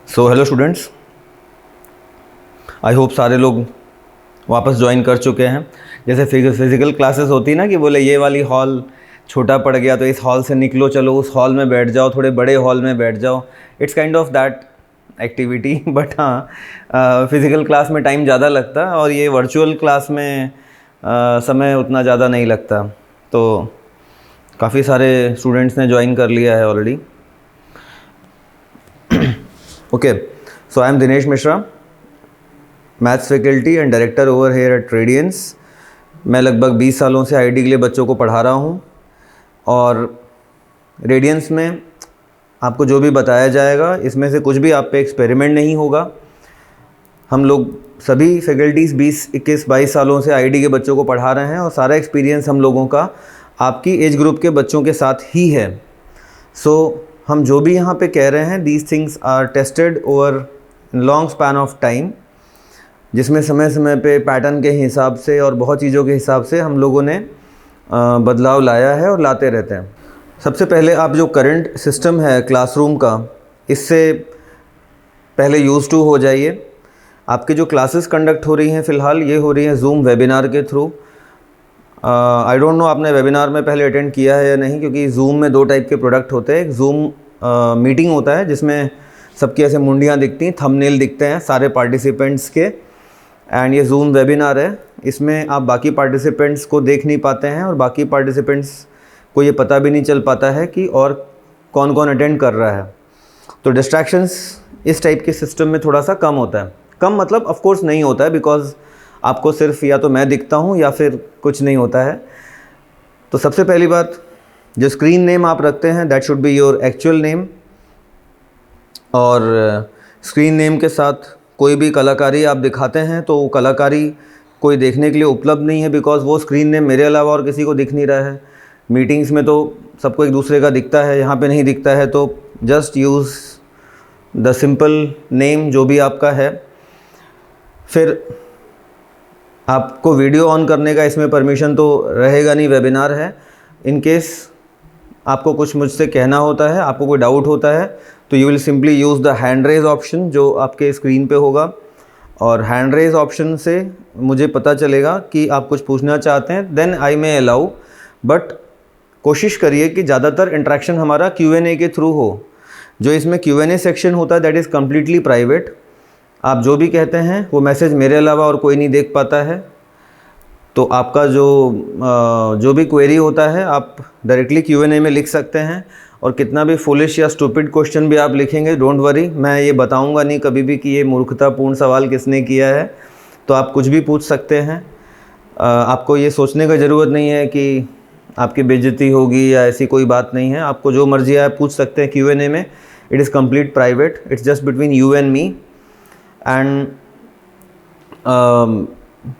So hello students, I hope सारे लोग वापस ज्वाइन कर चुके हैं। जैसे फिज़िकल क्लासेस होती है ना कि बोले ये वाली हॉल छोटा पड़ गया तो इस हॉल से निकलो, चलो उस हॉल में बैठ जाओ, थोड़े बड़े हॉल में बैठ जाओ। It's kind of that activity. But हाँ, फिज़िकल क्लास में टाइम ज़्यादा लगता है और ये वर्चुअल क्लास में समय उतना ज़्यादा नहीं लगता। तो काफ़ी सारे स्टूडेंट्स ने ज्वाइन कर लिया है already. Okay, so I am Dinesh Mishra, maths faculty and director over here at Radiance. मैं लगभग 20 सालों से आईटी के लिए बच्चों को पढ़ा रहा हूँ और रेडियंस में आपको जो भी बताया जाएगा इसमें से कुछ भी आप पे एक्सपेरिमेंट नहीं होगा। हम लोग सभी फैकल्टीज़ 20, 21, 22 सालों से आईटी के बच्चों को पढ़ा रहे हैं और सारा एक्सपीरियंस हम लोगों का आपकी एज ग्रुप के बच्चों के साथ ही है। सो हम जो भी यहाँ पे कह रहे हैं, these things are tested over long span of time, जिसमें समय समय पे पैटर्न के हिसाब से और बहुत चीज़ों के हिसाब से हम लोगों ने बदलाव लाया है और लाते रहते हैं। सबसे पहले आप जो करंट सिस्टम है क्लासरूम का, इससे पहले यूज़ टू हो जाइए। आपकी जो क्लासेस कंडक्ट हो रही हैं फ़िलहाल, ये हो रही हैं जूम वेबिनार के थ्रू। आई डोंट नो आपने वेबिनार में पहले अटेंड किया है या नहीं, क्योंकि जूम में 2 टाइप के प्रोडक्ट होते हैं। एक जूम मीटिंग होता है जिसमें सबकी ऐसे मुंडियाँ दिखती हैं, थंबनेल दिखते हैं सारे पार्टिसिपेंट्स के। एंड ये जूम वेबिनार है, इसमें आप बाकी पार्टिसिपेंट्स को देख नहीं पाते हैं और बाकी पार्टिसिपेंट्स को ये पता भी नहीं चल पाता है कि और कौन कौन अटेंड कर रहा है। तो डिस्ट्रैक्शंस इस टाइप के सिस्टम में थोड़ा सा कम होता है। कम मतलब ऑफ कोर्स नहीं होता है, बिकॉज आपको सिर्फ या तो मैं दिखता हूँ या फिर कुछ नहीं होता है। तो सबसे पहली बात, जो स्क्रीन नेम आप रखते हैं that should be your actual name. और स्क्रीन नेम के साथ कोई भी कलाकारी आप दिखाते हैं तो वो कलाकारी कोई देखने के लिए उपलब्ध नहीं है, बिकॉज वो स्क्रीन नेम मेरे अलावा और किसी को दिख नहीं रहा है। मीटिंग्स में तो सबको एक दूसरे का दिखता है, यहाँ पे नहीं दिखता है। तो just use the simple name जो भी आपका है। फिर आपको वीडियो ऑन करने का इसमें परमिशन तो रहेगा नहीं, वेबिनार है। इन केस आपको कुछ मुझसे कहना होता है, आपको कोई डाउट होता है, तो you will simply use the hand raise option जो आपके स्क्रीन पे होगा। और हैंड रेज ऑप्शन से मुझे पता चलेगा कि आप कुछ पूछना चाहते हैं, then I may allow. But कोशिश करिए कि ज़्यादातर इंटरेक्शन हमारा Q&A के थ्रू हो। जो इसमें Q&A सेक्शन होता है दैट इज़ कम्प्लीटली प्राइवेट। आप जो भी कहते हैं वो मैसेज मेरे अलावा और कोई नहीं देख पाता है। तो आपका जो भी क्वेरी होता है आप डायरेक्टली Q&A में लिख सकते हैं। और कितना भी फुलिश या स्टूपिड क्वेश्चन भी आप लिखेंगे, डोंट वरी, मैं ये बताऊंगा नहीं कभी भी कि ये मूर्खतापूर्ण सवाल किसने किया है। तो आप कुछ भी पूछ सकते हैं। आपको ये सोचने का ज़रूरत नहीं है कि आपकी बेइज्जती होगी या ऐसी कोई बात नहीं है। आपको जो मर्जी है आप पूछ सकते हैं Q&A में। It is complete private, it's just between you and me. And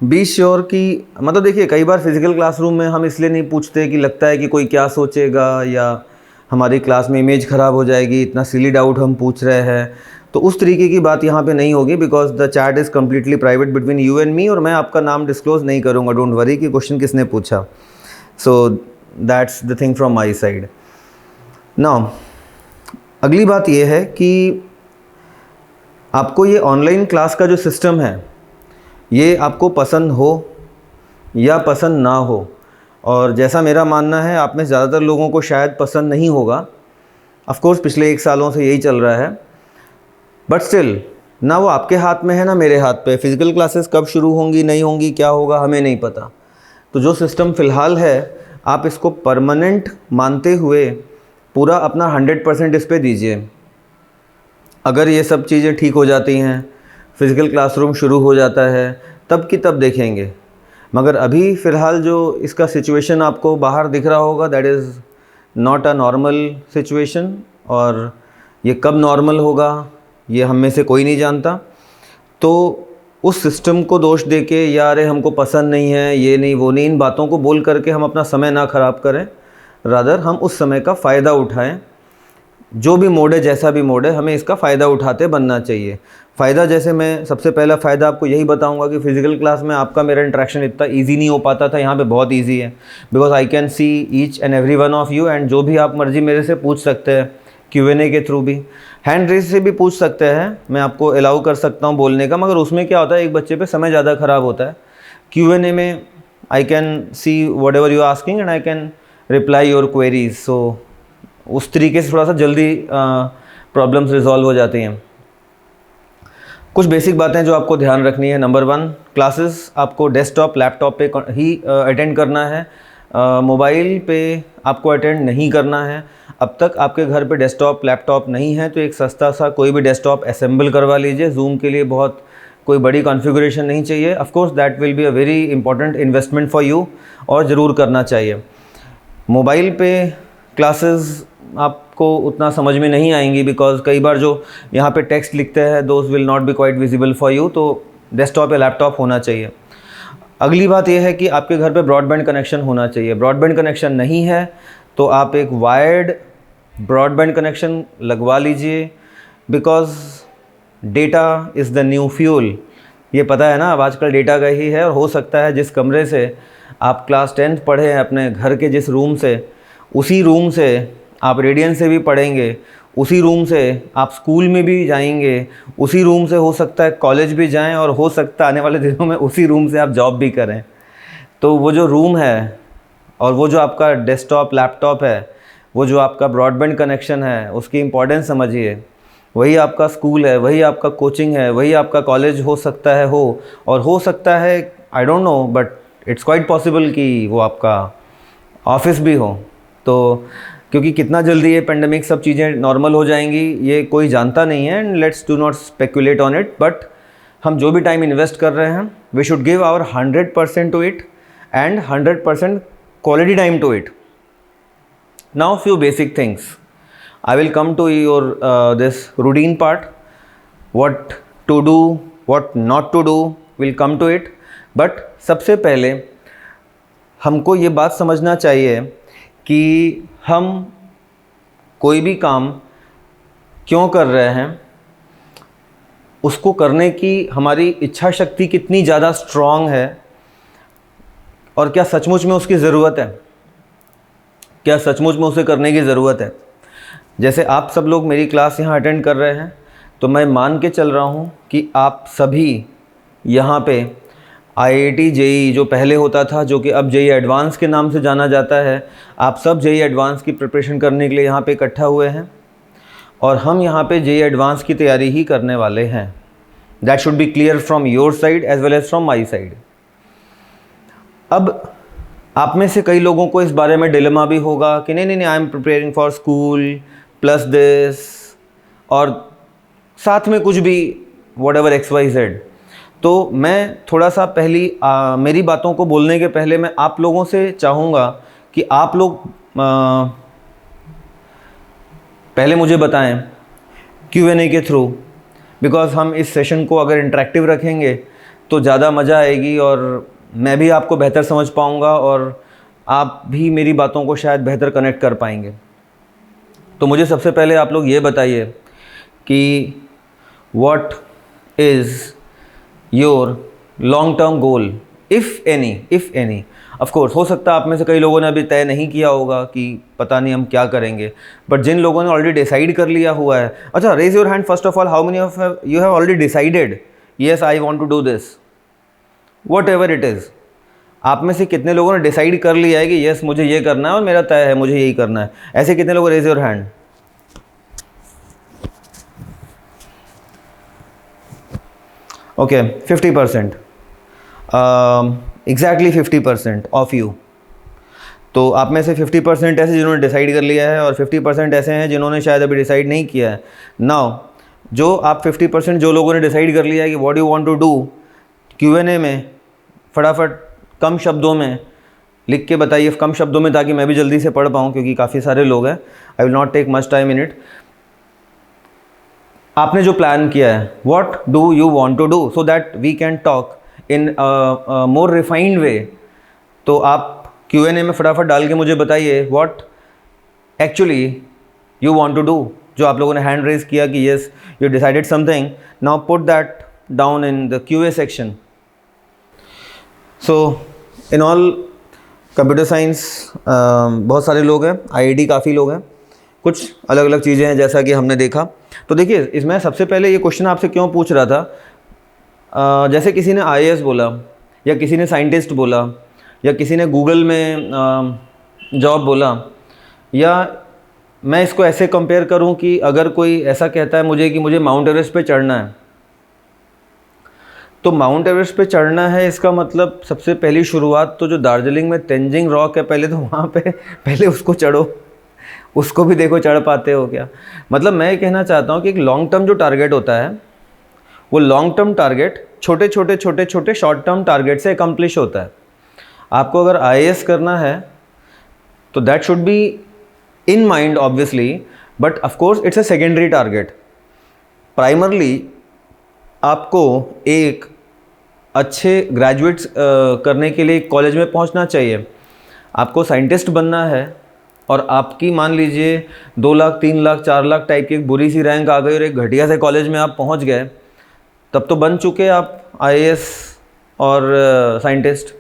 be sure कि मतलब देखिए, कई बार फिज़िकल क्लासरूम में हम इसलिए नहीं पूछते कि लगता है कि कोई क्या सोचेगा या हमारी क्लास में इमेज ख़राब हो जाएगी, इतना सिली डाउट हम पूछ रहे हैं। तो उस तरीके की बात यहाँ पे नहीं होगी, because the chat is completely private between you and me. और मैं आपका नाम डिस्क्लोज़ नहीं करूँगा, डोंट वरी कि क्वेश्चन किसने पूछा। So that's the thing from my side. Now अगली बात ये है कि आपको ये ऑनलाइन क्लास का जो सिस्टम है ये आपको पसंद हो या पसंद ना हो, और जैसा मेरा मानना है आप में ज़्यादातर लोगों को शायद पसंद नहीं होगा। ऑफ कोर्स पिछले 1 सालों से यही चल रहा है, बट स्टिल ना वो आपके हाथ में है ना मेरे हाथ पे। फ़िज़िकल क्लासेस कब शुरू होंगी, नहीं होंगी, क्या होगा, हमें नहीं पता। तो जो सिस्टम फ़िलहाल है आप इसको परमानेंट मानते हुए पूरा अपना 100% इस पर दीजिए। अगर ये सब चीज़ें ठीक हो जाती हैं, फ़िज़िकल क्लासरूम शुरू हो जाता है, तब की तब देखेंगे। मगर अभी फ़िलहाल जो इसका सिचुएशन आपको बाहर दिख रहा होगा that is not a normal situation. और ये कब नॉर्मल होगा ये हम में से कोई नहीं जानता। तो उस सिस्टम को दोष दे के या अरे हमको पसंद नहीं है, ये नहीं वो नहीं, इन बातों को बोल करके हम अपना समय ना ख़राब करें। रादर हम उस समय का फ़ायदा उठाएं। जो भी मोड है, जैसा भी मोड है, हमें इसका फ़ायदा उठाते बनना चाहिए। फ़ायदा जैसे मैं सबसे पहला फ़ायदा आपको यही बताऊंगा कि फ़िज़िकल क्लास में आपका मेरा इंटरेक्शन इतना इजी नहीं हो पाता था, यहाँ पे बहुत इजी है। Because I can see each and every one of you, and जो भी आप मर्ज़ी मेरे से पूछ सकते हैं Q&A के थ्रू भी। हैंड रेज से भी पूछ सकते हैं, मैं आपको अलाउ कर सकता हूँ बोलने का, मगर उसमें क्या होता है एक बच्चे पे समय ज़्यादा ख़राब होता है। Q&A में I can see whatever you asking and I can reply your queries. So उस तरीके से थोड़ा सा जल्दी प्रॉब्लम्स रिजॉल्व हो जाती हैं। कुछ बेसिक बातें जो आपको ध्यान रखनी है। नंबर 1, क्लासेस आपको डेस्कटॉप लैपटॉप पे ही अटेंड करना है, मोबाइल पे आपको अटेंड नहीं करना है। अब तक आपके घर पे डेस्कटॉप लैपटॉप नहीं है तो एक सस्ता सा कोई भी डेस्कटॉप असेंबल करवा लीजिए। जूम के लिए बहुत कोई बड़ी कॉन्फ़िगरेशन नहीं चाहिए। Of course that will be a very important investment for you, और ज़रूर करना चाहिए। मोबाइल पे क्लासेस आपको उतना समझ में नहीं आएंगी, बिकॉज कई बार जो यहाँ पे टेक्स्ट लिखते हैं those will not be quite visible for you, तो डेस्कटॉप या लैपटॉप होना चाहिए। अगली बात यह है कि आपके घर पे ब्रॉडबैंड कनेक्शन होना चाहिए। ब्रॉडबैंड कनेक्शन नहीं है तो आप एक वायर्ड ब्रॉडबैंड कनेक्शन लगवा लीजिए, because data is the new fuel. ये पता है ना, अब आजकल डेटा का ही है। और हो सकता है जिस कमरे से आप क्लास 10th पढ़े हैं अपने घर के जिस रूम से, उसी रूम से आप रेडियंस से भी पढ़ेंगे, उसी रूम से आप स्कूल में भी जाएंगे, उसी रूम से हो सकता है कॉलेज भी जाएं, और हो सकता है आने वाले दिनों में उसी रूम से आप जॉब भी करें। तो वो जो रूम है और वो जो आपका डेस्कटॉप लैपटॉप है, वो जो आपका ब्रॉडबैंड कनेक्शन है, उसकी इम्पोर्टेंस समझिए। वही आपका स्कूल है, वही आपका कोचिंग है, वही आपका कॉलेज हो सकता है हो, और हो सकता है I don't know but it's quite possible कि वो आपका ऑफिस भी हो। तो क्योंकि कितना जल्दी ये पेंडेमिक सब चीज़ें नॉर्मल हो जाएंगी ये कोई जानता नहीं है, and let's do not speculate on it. But हम जो भी टाइम इन्वेस्ट कर रहे हैं we should give our 100% to it and 100% quality time to it. Now few basic things. I will come to your this routine part. What to do, what not to do, will come to it. But सबसे पहले हमको ये बात समझना चाहिए कि हम कोई भी काम क्यों कर रहे हैं, उसको करने की हमारी इच्छा शक्ति कितनी ज़्यादा स्ट्रॉन्ग है, और क्या सचमुच में उसकी ज़रूरत है, क्या सचमुच में उसे करने की ज़रूरत है। जैसे आप सब लोग मेरी क्लास यहाँ अटेंड कर रहे हैं तो मैं मान के चल रहा हूँ कि आप सभी यहाँ पे IIT JEE जो पहले होता था, जो कि अब JEE एडवांस के नाम से जाना जाता है, आप सब JEE एडवांस की प्रिपरेशन करने के लिए यहाँ पे इकट्ठा हुए हैं, और हम यहाँ पे JEE एडवांस की तैयारी ही करने वाले हैं। That should be clear from your side as well as from my side. अब आप में से कई लोगों को इस बारे में डिलेमा भी होगा कि नहीं I am preparing for school plus this, और साथ में कुछ भी व्हाटएवर XYZ। तो मैं थोड़ा सा मेरी बातों को बोलने के पहले मैं आप लोगों से चाहूँगा कि आप लोग पहले मुझे बताएं Q&A के थ्रू, बिकॉज हम इस सेशन को अगर इंटरेक्टिव रखेंगे तो ज़्यादा मज़ा आएगी, और मैं भी आपको बेहतर समझ पाऊँगा और आप भी मेरी बातों को शायद बेहतर कनेक्ट कर पाएंगे। तो मुझे सबसे पहले आप लोग ये बताइए कि what is your long term goal, if any. Of course हो सकता है आप में से कई लोगों ने अभी तय नहीं किया होगा कि पता नहीं हम क्या करेंगे, बट जिन लोगों ने ऑलरेडी डिसाइड कर लिया हुआ है, अच्छा raise your hand first of all, how many of you have already decided yes I want to do this, whatever it is. आप में से कितने लोगों ने डिसाइड कर लिया है कि यस मुझे ये करना है और मेरा तय है, मुझे यही करना है? ऐसे कितने लोग, raise your hand. Okay 50%, exactly 50% of you. तो आप में से 50% ऐसे जिन्होंने डिसाइड कर लिया है, और 50% ऐसे हैं जिन्होंने शायद अभी डिसाइड नहीं किया है। नाउ जो आप 50% जो लोगों ने डिसाइड कर लिया है कि what you want to do, Q&A में फटाफट कम शब्दों में लिख के बताइए, कम शब्दों में, ताकि मैं भी जल्दी से पढ़ पाऊँ, क्योंकि काफ़ी सारे लोग हैं। I will not take much time in it. आपने जो प्लान किया है, what do you want to do, so that we can talk in more refined way. तो आप Q&A में फटाफट डाल के मुझे बताइए what actually you want to do. जो आप लोगों ने हैंड रेज किया कि yes you decided something, now put that down in the QA section. So in all computer science बहुत सारे लोग हैं, IIT काफ़ी लोग हैं, कुछ अलग अलग चीज़ें हैं जैसा कि हमने देखा। तो देखिए, इसमें सबसे पहले ये क्वेश्चन आपसे क्यों पूछ रहा था, जैसे किसी ने आईएएस बोला, या किसी ने साइंटिस्ट बोला, या किसी ने गूगल में जॉब बोला, या मैं इसको ऐसे कंपेयर करूं कि अगर कोई ऐसा कहता है मुझे कि मुझे माउंट एवरेस्ट पे चढ़ना है, तो माउंट एवरेस्ट पे चढ़ना है इसका मतलब सबसे पहली शुरुआत तो जो दार्जिलिंग में तेंजिंग रॉक है, पहले तो वहाँ पे पहले उसको चढ़ो, उसको भी देखो चढ़ पाते हो क्या। मतलब मैं ये कहना चाहता हूँ कि एक लॉन्ग टर्म जो टारगेट होता है, वो लॉन्ग टर्म टारगेट छोटे छोटे छोटे छोटे शॉर्ट टर्म टारगेट से अकम्प्लिश होता है। आपको अगर आईएएस करना है तो that should be in mind obviously, but of course it's a secondary target. Primarily आपको एक अच्छे ग्रेजुएट्स करने के लिए कॉलेज में पहुंचना चाहिए। आपको साइंटिस्ट बनना है और आपकी मान लीजिए 2 लाख 3 लाख 4 लाख टाइप की एक बुरी सी रैंक आ गई और एक घटिया से कॉलेज में आप पहुंच गए, तब तो बन चुके आप आईएएस और साइंटिस्ट,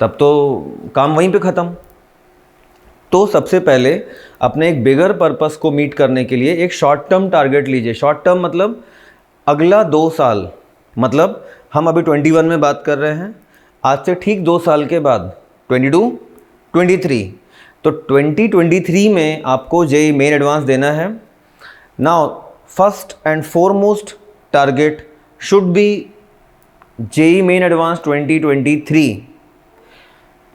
तब तो काम वहीं पे ख़त्म। तो सबसे पहले अपने एक बिगर पर्पस को मीट करने के लिए एक शॉर्ट टर्म टारगेट लीजिए। शॉर्ट टर्म मतलब अगला 2 साल, मतलब हम अभी 21 में बात कर रहे हैं, आज से ठीक 2 साल के बाद 22, 23, तो 2023 में आपको जेईई मेन एडवांस देना है। Now first and foremost target should be JEE main advance 2023।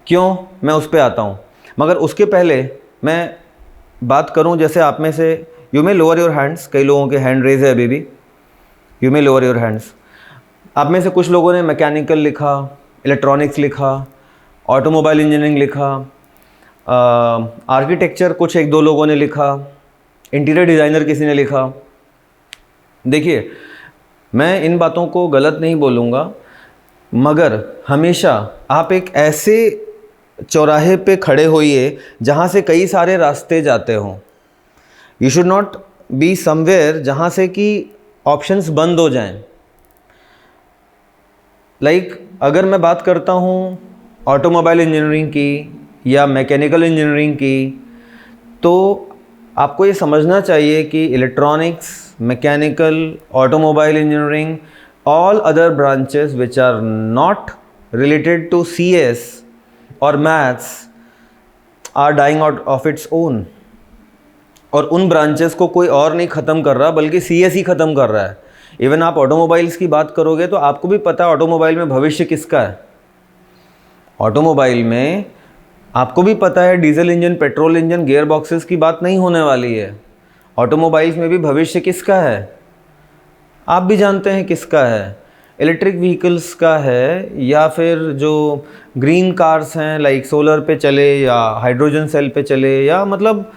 क्यों, मैं उस पर आता हूँ, मगर उसके पहले मैं बात करूँ, जैसे आप में से you may lower your hands, कई लोगों के हैंड रेज है अभी भी, you may lower your hands. आप में से कुछ लोगों ने मैकेनिकल लिखा, इलेक्ट्रॉनिक्स लिखा, ऑटोमोबाइल इंजीनियरिंग लिखा, आर्किटेक्चर कुछ 1-2 लोगों ने लिखा, इंटीरियर डिज़ाइनर किसी ने लिखा। देखिए, मैं इन बातों को गलत नहीं बोलूँगा, मगर हमेशा आप एक ऐसे चौराहे पे खड़े होइए जहाँ से कई सारे रास्ते जाते हों। You should not be somewhere जहाँ से कि ऑप्शंस बंद हो जाएं। अगर मैं बात करता हूँ ऑटोमोबाइल इंजीनियरिंग की या मैकेनिकल इंजीनियरिंग की, तो आपको ये समझना चाहिए कि electronics, mechanical, automobile engineering, all other branches which are not related to CS और maths are dying out of its own. और उन ब्रांचेस को कोई और नहीं ख़त्म कर रहा, बल्कि CS ही ख़त्म कर रहा है। इवन आप ऑटोमोबाइल्स की बात करोगे तो आपको भी पता है ऑटोमोबाइल में भविष्य किसका है। ऑटोमोबाइल में आपको भी पता है diesel engine, petrol engine, gear boxes की बात नहीं होने वाली है। ऑटोमोबाइल्स में भी भविष्य किसका है, आप भी जानते हैं किसका है। इलेक्ट्रिक व्हीकल्स का है, या फिर जो ग्रीन कार्स हैं लाइक सोलर पे चले या हाइड्रोजन सेल पे चले, या मतलब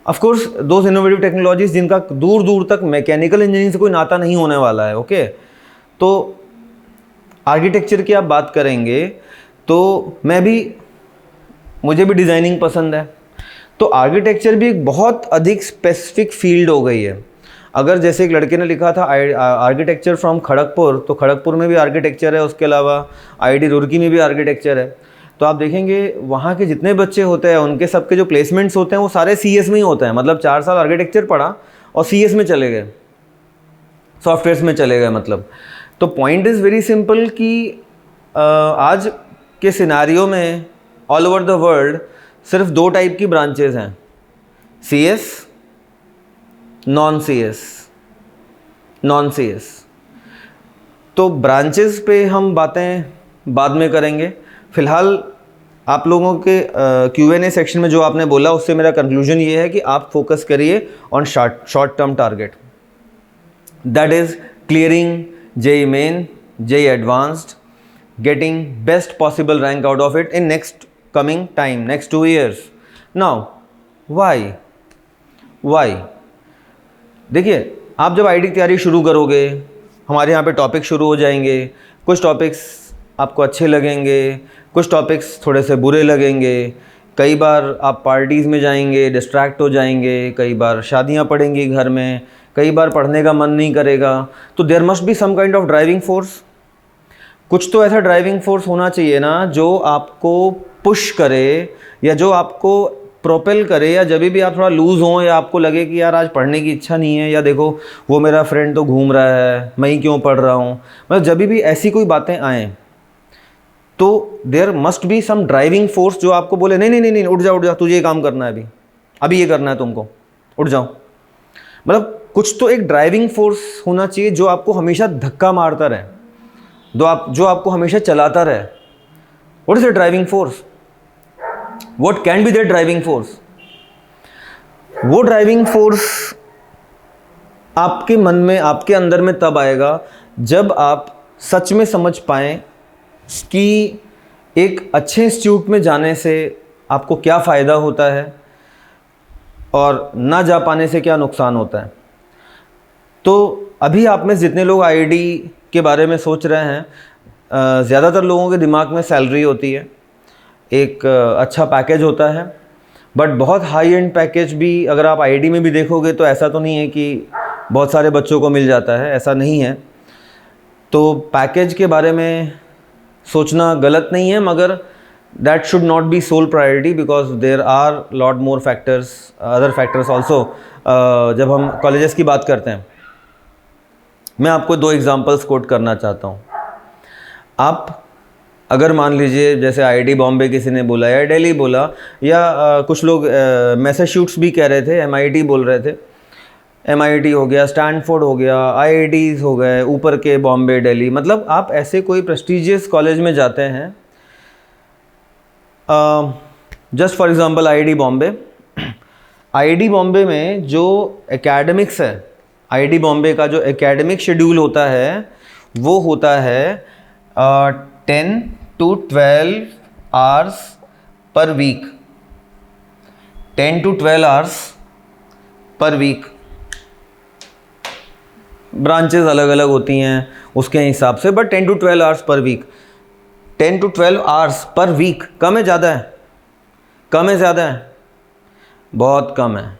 of course those innovative technologies जिनका दूर दूर तक मैकेनिकल इंजीनियरिंग से कोई नाता नहीं होने वाला है। ओके, तो आर्किटेक्चर की आप बात करेंगे तो मुझे भी डिज़ाइनिंग पसंद है, तो आर्किटेक्चर भी एक बहुत अधिक स्पेसिफिक फील्ड हो गई है। अगर जैसे एक लड़के ने लिखा था आर्किटेक्चर फ्रॉम खड़गपुर, तो खड़गपुर में भी आर्किटेक्चर है, उसके अलावा IIT रुड़की में भी आर्किटेक्चर है। तो आप देखेंगे वहाँ के जितने बच्चे होते हैं उनके सबके जो प्लेसमेंट्स होते हैं वो सारे CS में ही होते हैं। मतलब 4 साल आर्किटेक्चर पढ़ा और CS में चले गए, सॉफ्टवेयर्स में चले गए मतलब। तो पॉइंट इज़ वेरी सिंपल कि आज के सिनारियो में ऑल ओवर द वर्ल्ड सिर्फ 2 टाइप की ब्रांचेज हैं, CS, नॉन CS। तो ब्रांचेस पे हम बातें बाद में करेंगे। फ़िलहाल आप लोगों के Q&A सेक्शन में जो आपने बोला उससे मेरा कंक्लूजन ये है कि आप फोकस करिए on short term target, that is clearing JEE main, JEE advanced, getting best possible rank out of it in next coming time, next 2 years. Now why? देखिए, आप जब IIT की तैयारी शुरू करोगे, हमारे यहाँ पे टॉपिक शुरू हो जाएंगे। कुछ टॉपिक्स आपको अच्छे लगेंगे, कुछ टॉपिक्स थोड़े से बुरे लगेंगे। कई बार आप पार्टीज़ में जाएंगे, डिस्ट्रैक्ट हो जाएंगे, कई बार शादियाँ पड़ेंगी घर में, कई बार पढ़ने का मन नहीं करेगा। तो there must be some kind of driving force. कुछ तो ऐसा ड्राइविंग फोर्स होना चाहिए ना जो आपको पुश करे, या जो आपको प्रोपेल करे, या जब भी आप थोड़ा लूज़ हों या आपको लगे कि यार आज पढ़ने की इच्छा नहीं है, या देखो वो मेरा फ्रेंड तो घूम रहा है, मैं ही क्यों पढ़ रहा हूँ, मतलब जब भी ऐसी कोई बातें आएँ तो there must be some driving force जो आपको बोले नहीं नहीं नहीं नहीं, उठ जा तुझे ये काम करना है, अभी अभी ये करना है तुमको, उठ जाओ। मतलब कुछ तो एक ड्राइविंग फोर्स होना चाहिए जो आपको हमेशा धक्का मारता रहे, जो आपको हमेशा चलाता रहे। What is the driving force? What can be the driving force? वो ड्राइविंग फोर्स आपके मन में, आपके अंदर में तब आएगा जब आप सच में समझ पाएं कि एक अच्छे इंस्टीट्यूट में जाने से आपको क्या फ़ायदा होता है और ना जा पाने से क्या नुकसान होता है। तो अभी आप में जितने लोग आईआईटी के बारे में सोच रहे हैं, ज़्यादातर लोगों के दिमाग में सैलरी होती है, एक अच्छा पैकेज होता है, बट बहुत हाई एंड पैकेज भी अगर आप आईआईटी में भी देखोगे तो ऐसा तो नहीं है कि बहुत सारे बच्चों को मिल जाता है, ऐसा नहीं है। तो पैकेज के बारे में सोचना गलत नहीं है, मगर that should not be sole priority because there are lot more factors, other factors also. जब हम कॉलेजेस की बात करते हैं, मैं आपको 2 एग्जांपल्स कोट करना चाहता हूँ। आप अगर मान लीजिए जैसे आईआईटी बॉम्बे किसी ने बोला या दिल्ली बोला, या कुछ लोग मैसाचुसेट्स भी कह रहे थे, एमआईटी बोल रहे थे, एमआईटी हो गया, स्टैनफोर्ड हो गया, आईआईटीज़ हो गए ऊपर के, बॉम्बे, दिल्ली, मतलब आप ऐसे कोई प्रेस्टिजियस कॉलेज में जाते हैं। Just for example IIT Bombay, IIT Bombay में जो एकेडमिक्स है, आईआईटी बॉम्बे का जो एकेडमिक शेड्यूल होता है वो होता है 10 to 12 hours per week, 10 to 12 hours per week. Branches अलग अलग होती हैं उसके हिसाब से, but 10 to 12 hours per week. 10 to 12 hours per week कम है ज़्यादा है? कम है ज़्यादा है? बहुत कम है।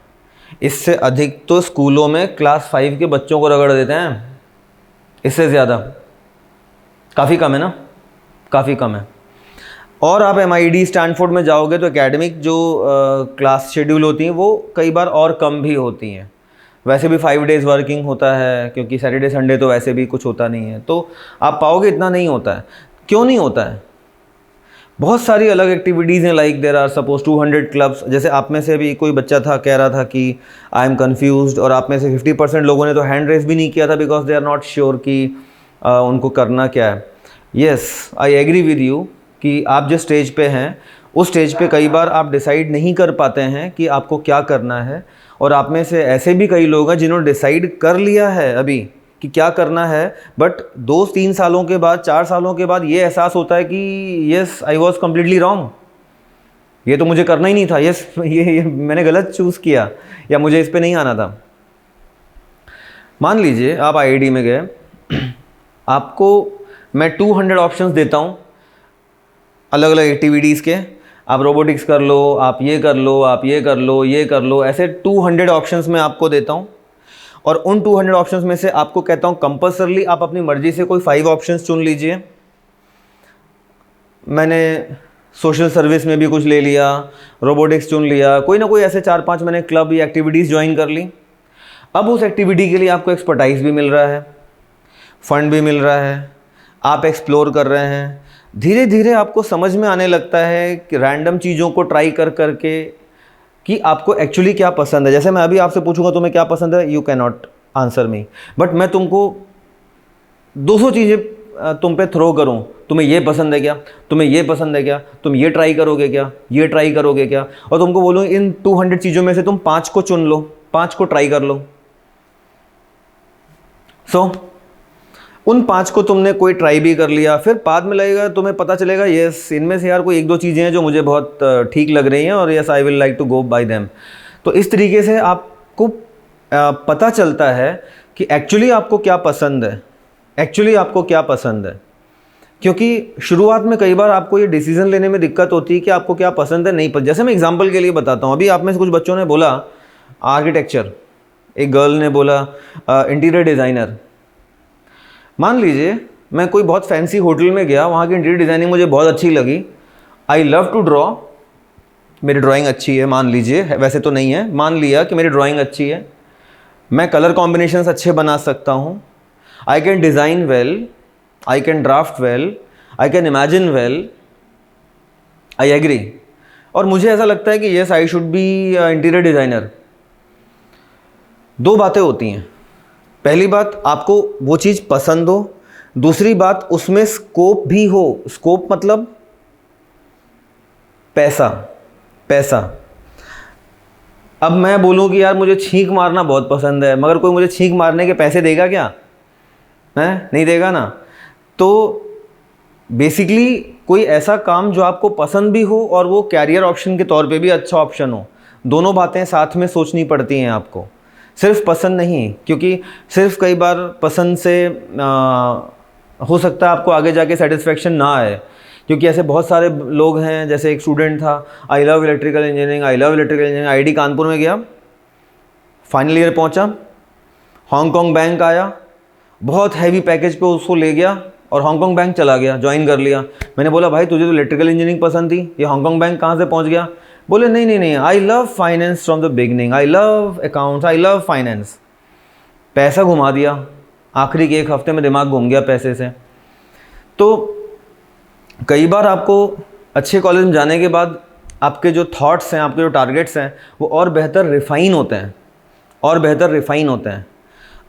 इससे अधिक तो स्कूलों में क्लास 5 के बच्चों को रगड़ देते हैं, इससे ज़्यादा काफ़ी कम है ना, काफ़ी कम है। और आप एमआईटी, स्टैनफोर्ड में जाओगे तो एकेडमिक जो क्लास शेड्यूल होती हैं वो कई बार और कम भी होती हैं। वैसे भी 5 डेज़ वर्किंग होता है, क्योंकि सैटरडे संडे तो वैसे भी कुछ होता नहीं है, तो आप पाओगे इतना नहीं होता है। क्यों नहीं होता है? बहुत सारी अलग एक्टिविटीज़ हैं, like there are suppose 200 clubs. जैसे आप में से भी कोई बच्चा था, कह रहा था कि आई एम कन्फ्यूज्ड, और आप में से 50% लोगों ने तो हैंड रेस भी नहीं किया था because they are not sure कि उनको करना क्या है। Yes, I agree with you कि आप जिस स्टेज पे हैं उस स्टेज पे कई बार आप डिसाइड नहीं कर पाते हैं कि आपको क्या करना है, और आप में से ऐसे भी कई लोग हैं जिन्होंने डिसाइड कर लिया है अभी कि क्या करना है, बट 2-3 सालों के बाद, 4 सालों के बाद ये एहसास होता है कि yes I was completely wrong, ये तो मुझे करना ही नहीं था, यस ये मैंने गलत चूज़ किया, या मुझे इस पे नहीं आना था। मान लीजिए आप आईआईटी में गए, आपको मैं 200 ऑप्शंस देता हूँ अलग अलग एक्टिविटीज़ के, आप रोबोटिक्स कर लो, आप ये कर लो, आप ये कर लो, ये कर लो, ऐसे 200 ऑप्शंस मैं आपको देता हूँ, और उन 200 ऑप्शंस में से आपको कहता हूँ कंपल्सरली आप अपनी मर्जी से कोई 5 ऑप्शंस चुन लीजिए। मैंने सोशल सर्विस में भी कुछ ले लिया, रोबोटिक्स चुन लिया, कोई ना कोई ऐसे 4-5 मैंने क्लब या एक्टिविटीज़ ज्वाइन कर ली। अब उस एक्टिविटी के लिए आपको एक्सपर्टाइज भी मिल रहा है, फंड भी मिल रहा है, आप एक्सप्लोर कर रहे हैं। धीरे धीरे आपको समझ में आने लगता है कि रैंडम चीज़ों को ट्राई कर करके कि आपको एक्चुअली क्या पसंद है। जैसे मैं अभी आपसे पूछूंगा तुम्हें क्या पसंद है, you can not answer me, but मैं तुमको 200 चीज़ें तुम पे थ्रो करूं, तुम्हें ये पसंद है क्या, तुम्हें ये पसंद है क्या, तुम ये ट्राई करोगे क्या, ये ट्राई करोगे क्या, और तुमको बोलूँ इन 200 चीज़ों में से तुम 5 को चुन लो, 5 को ट्राई कर लो। सो उन 5 को तुमने कोई ट्राई भी कर लिया, फिर बाद में लगेगा, तुम्हें पता चलेगा यस इनमें से यार कोई 1-2 चीज़ें हैं जो मुझे बहुत ठीक लग रही हैं, और yes I will like to go by them. तो इस तरीके से आपको पता चलता है कि एक्चुअली आपको क्या पसंद है, एक्चुअली आपको क्या पसंद है। क्योंकि शुरुआत में कई बार आपको ये डिसीजन लेने में दिक्कत होती है कि आपको क्या पसंद है, नहीं पसंद। जैसे मैं एग्जांपल के लिए बताता हूँ, अभी आप में से कुछ बच्चों ने बोला आर्किटेक्चर, एक गर्ल ने बोला इंटीरियर डिज़ाइनर। मान लीजिए मैं कोई बहुत फैंसी होटल में गया, वहाँ की इंटीरियर डिज़ाइनिंग मुझे बहुत अच्छी लगी, आई लव टू ड्रॉ, मेरी ड्राइंग अच्छी है, मान लीजिए, वैसे तो नहीं है, मान लिया कि मेरी ड्राइंग अच्छी है, मैं कलर कॉम्बिनेशंस अच्छे बना सकता हूँ, I can design well, I can draft well, I can imagine well, I agree. और मुझे ऐसा लगता है कि yes I should be interior designer. दो बातें होती हैं, पहली बात आपको वो चीज़ पसंद हो, दूसरी बात उसमें स्कोप भी हो। स्कोप मतलब पैसा, पैसा। अब मैं बोलूँ कि यार मुझे छींक मारना बहुत पसंद है, मगर कोई मुझे छींक मारने के पैसे देगा क्या? है, नहीं देगा ना। तो बेसिकली कोई ऐसा काम जो आपको पसंद भी हो और वो कैरियर ऑप्शन के तौर पे भी अच्छा ऑप्शन हो, दोनों बातें साथ में सोचनी पड़ती हैं आपको, सिर्फ पसंद नहीं। क्योंकि सिर्फ कई बार पसंद से हो सकता है आपको आगे जाके सेटिस्फेक्शन ना आए, क्योंकि ऐसे बहुत सारे लोग हैं। जैसे एक स्टूडेंट था, I love electrical engineering, I love electrical engineering, IIT Kanpur में गया, फाइनल ईयर पहुंचा, हांगकांग बैंक आया, बहुत हैवी पैकेज पे उसको ले गया और हांगकांग बैंक चला गया, ज्वाइन कर लिया। मैंने बोला भाई तुझे तो इलेक्ट्रिकल इंजीनियरिंग पसंद थी, ये हांगकांग बैंक कहाँ से पहुँच गया? बोले नहीं नहीं नहीं, I love finance from the beginning, I love accounts, I love finance. पैसा घुमा दिया, आखिरी के एक हफ्ते में दिमाग घूम गया पैसे से। तो कई बार आपको अच्छे कॉलेज में जाने के बाद आपके जो थॉट्स हैं, आपके जो टारगेट्स हैं, वो और बेहतर रिफ़ाइन होते हैं, और बेहतर रिफ़ाइन होते हैं।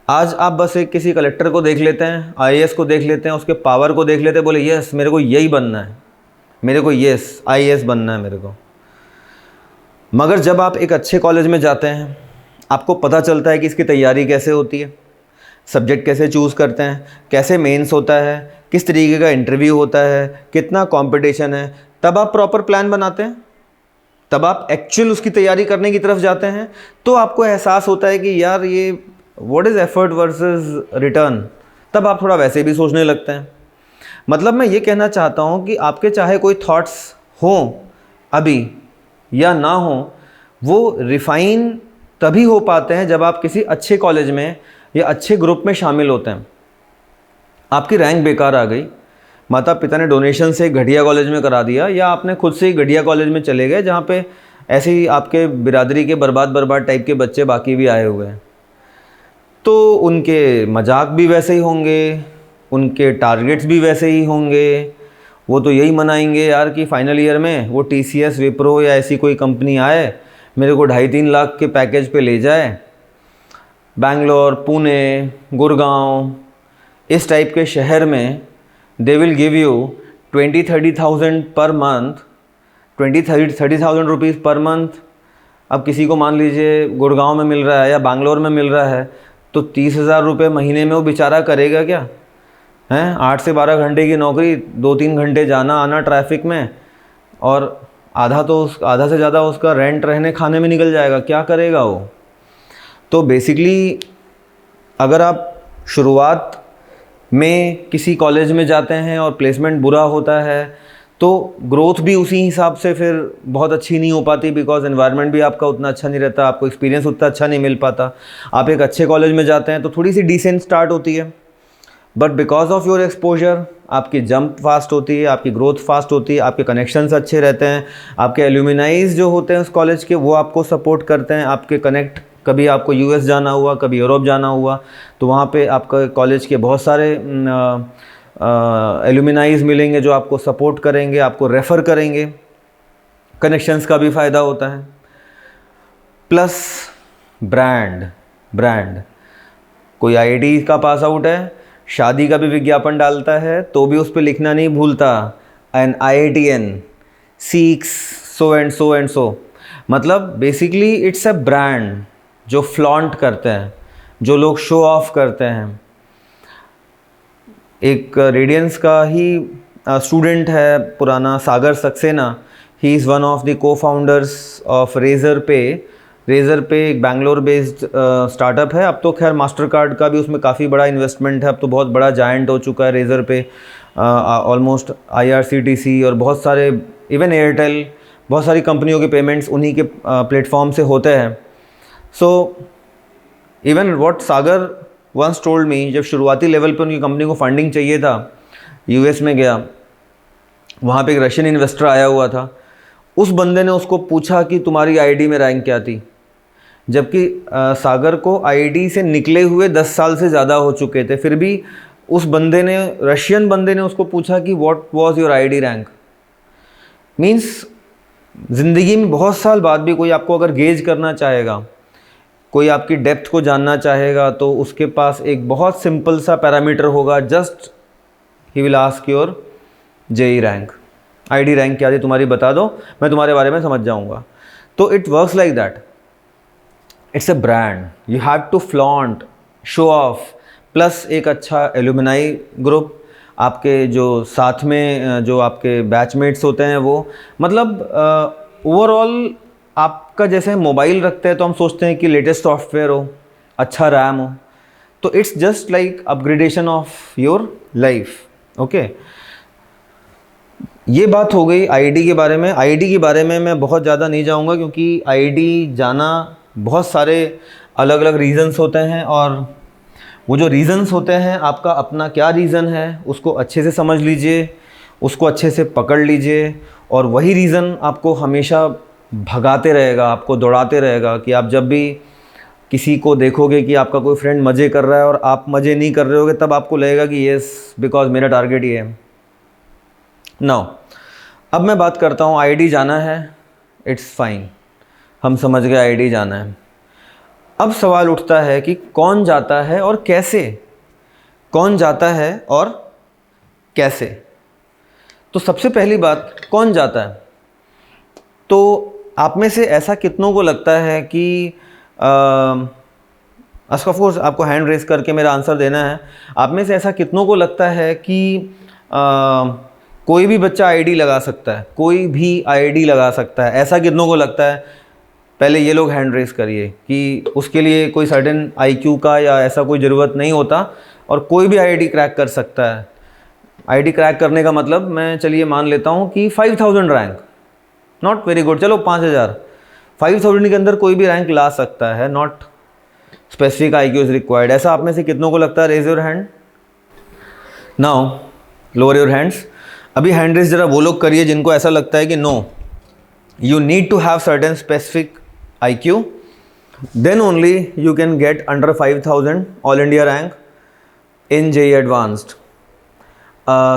आज आप बस एक किसी कलेक्टर को देख लेते हैं, आईएएस को देख लेते हैं, उसके पावर को देख लेते हैं, बोले यस मेरे को यही बनना है, मेरे को यस आईएएस बनना है मेरे को। मगर जब आप एक अच्छे कॉलेज में जाते हैं, आपको पता चलता है कि इसकी तैयारी कैसे होती है, सब्जेक्ट कैसे चूज़ करते हैं, कैसे मेंस होता है, किस तरीके का इंटरव्यू होता है, कितना कंपटीशन है, तब आप प्रॉपर प्लान बनाते हैं, तब आप एक्चुअल उसकी तैयारी करने की तरफ जाते हैं। तो आपको एहसास होता है कि यार ये what is effort versus return, तब आप थोड़ा वैसे भी सोचने लगते हैं। मतलब मैं ये कहना चाहता हूँ कि आपके चाहे कोई थॉट्स हों अभी या ना हो, वो रिफ़ाइन तभी हो पाते हैं जब आप किसी अच्छे कॉलेज में या अच्छे ग्रुप में शामिल होते हैं। आपकी रैंक बेकार आ गई, माता पिता ने डोनेशन से घटिया कॉलेज में करा दिया, या आपने खुद से ही घटिया कॉलेज में चले गए जहाँ पे ऐसे ही आपके बिरादरी के बर्बाद टाइप के बच्चे बाकी भी आए हुए हैं। तो उनके मजाक भी वैसे ही होंगे, उनके टारगेट्स भी वैसे ही होंगे। वो तो यही मनाएंगे यार कि फाइनल ईयर में वो टीसीएस, विप्रो या ऐसी कोई कंपनी आए, मेरे को 2.5-3 लाख के पैकेज पे ले जाए, बैंगलोर, पुणे, गुड़गांव, इस टाइप के शहर में they will give you 20-30,000 per month, 20-30,000 rupees per month. अब किसी को मान लीजिए गुड़गांव में मिल रहा है या बैंगलोर में मिल रहा है, तो 30,000 रुपये महीने में वो बेचारा करेगा क्या? हैं, 8 से 12 घंटे की नौकरी, 2-3 घंटे जाना आना ट्रैफिक में, और आधा से ज़्यादा उसका रेंट रहने खाने में निकल जाएगा, क्या करेगा वो? तो बेसिकली अगर आप शुरुआत में किसी कॉलेज में जाते हैं और प्लेसमेंट बुरा होता है, तो ग्रोथ भी उसी हिसाब से फिर बहुत अच्छी नहीं हो पाती, बिकॉज एनवायरनमेंट भी आपका उतना अच्छा नहीं रहता, आपको एक्सपीरियंस उतना अच्छा नहीं मिल पाता। आप एक अच्छे कॉलेज में जाते हैं तो थोड़ी सी डिसेंट स्टार्ट होती है, but because of your exposure आपकी जंप फास्ट होती है, आपकी ग्रोथ फास्ट होती है, आपके कनेक्शंस अच्छे रहते हैं, आपके एल्यूमिनाइज जो होते हैं उस कॉलेज के वो आपको सपोर्ट करते हैं, आपके कनेक्ट, कभी आपको यूएस जाना हुआ, कभी यूरोप जाना हुआ, तो वहाँ पे आपका कॉलेज के बहुत सारे एल्यूमिनाइज मिलेंगे जो आपको सपोर्ट करेंगे, आपको रेफ़र करेंगे, कनेक्शंस का भी फ़ायदा होता है। प्लस ब्रांड कोई आईआईटी का पास आउट है, शादी का भी विज्ञापन डालता है तो भी उस पर लिखना नहीं भूलता, an IITian seeks so and so and so. मतलब बेसिकली इट्स अ ब्रांड जो फ्लॉन्ट करते हैं, जो लोग शो ऑफ करते हैं। एक रेडियंस का ही स्टूडेंट है पुराना, Sagar Saxena, he is one of the co founders of Razorpay एक बैंगलोर बेस्ड स्टार्टअप है। अब तो खैर मास्टर कार्ड का भी उसमें काफ़ी बड़ा इन्वेस्टमेंट है, अब तो बहुत बड़ा जायंट हो चुका है रेजर पे, ऑलमोस्ट IRCTC और बहुत सारे, इवन एयरटेल, बहुत सारी कंपनियों के पेमेंट्स उन्हीं के प्लेटफॉर्म से होते हैं। So even what Sagar once told me, जब शुरुआती लेवल पे उनकी कंपनी को फंडिंग चाहिए था, यूएस में गया, वहाँ पे एक रशियन इन्वेस्टर आया हुआ था, उस बंदे ने उसको पूछा कि तुम्हारी आईडी में रैंक क्या थी, जबकि सागर को आईडी से निकले हुए 10 साल से ज़्यादा हो चुके थे, फिर भी उस बंदे ने, रशियन बंदे ने उसको पूछा कि what was your ID rank. Means ज़िंदगी में बहुत साल बाद भी कोई आपको अगर गेज करना चाहेगा, कोई आपकी डेप्थ को जानना चाहेगा, तो उसके पास एक बहुत सिंपल सा पैरामीटर होगा, जस्ट ही will ask your JEE rank, ID rank क्या थी तुम्हारी बता दो, मैं तुम्हारे बारे में समझ जाऊंगा। तो it works like that, it's a brand, you have to flaunt, show off, plus एक अच्छा एलुमनाई ग्रुप, आपके जो साथ में जो आपके बैचमेट्स होते हैं वो, मतलब ओवरऑल आपका जैसे मोबाइल रखते हैं तो हम सोचते हैं कि लेटेस्ट सॉफ्टवेयर हो, अच्छा रैम हो, तो it's just like upgradation of your life. Okay, ये बात हो गई आईडी के बारे में। आईडी के बारे में मैं बहुत ज़्यादा नहीं जाऊंगा क्योंकि आईडी जाना बहुत सारे अलग अलग रीज़न्स होते हैं, और वो जो रीज़न्स होते हैं, आपका अपना क्या रीज़न है उसको अच्छे से समझ लीजिए, उसको अच्छे से पकड़ लीजिए, और वही रीज़न आपको हमेशा भगाते रहेगा, आपको दौड़ाते रहेगा कि आप जब भी किसी को देखोगे कि आपका कोई फ्रेंड मज़े कर रहा है और आप मज़े नहीं कर रहे होगे, तब आपको लगेगा कि येस, बिकॉज मेरा टारगेट ये है। नाउ अब मैं बात करता हूँ, आईडी जाना है, इट्स फाइन, हम समझ गए आईडी जाना है। अब सवाल उठता है कि कौन जाता है और कैसे, कौन जाता है और कैसे। तो सबसे पहली बात, कौन जाता है, तो आप में से ऐसा कितनों को लगता है कि ऑफ कोर्स आपको हैंड रेस करके मेरा आंसर देना है, आप में से ऐसा कितनों को लगता है कि कोई भी बच्चा आईडी लगा सकता है, कोई भी आईडी लगा सकता है, ऐसा कितनों को लगता है? पहले ये लोग हैंड रेस करिए कि उसके लिए कोई सर्टेन आईक्यू का या ऐसा कोई ज़रूरत नहीं होता, और कोई भी आईडी क्रैक कर सकता है। आईडी क्रैक करने का मतलब, मैं चलिए मान लेता हूँ कि 5000 रैंक, नॉट वेरी गुड, चलो 5000, 5000 के अंदर कोई भी रैंक ला सकता है, not specific IQ is required. ऐसा आप में से कितनों को लगता है? Raise your hand. Now lower your hands. अभी हैंड रेस जरा वो लोग करिए जिनको ऐसा लगता है कि no, you need to have certain specific IQ, then only you can get under 5000 all India rank in JEE advanced.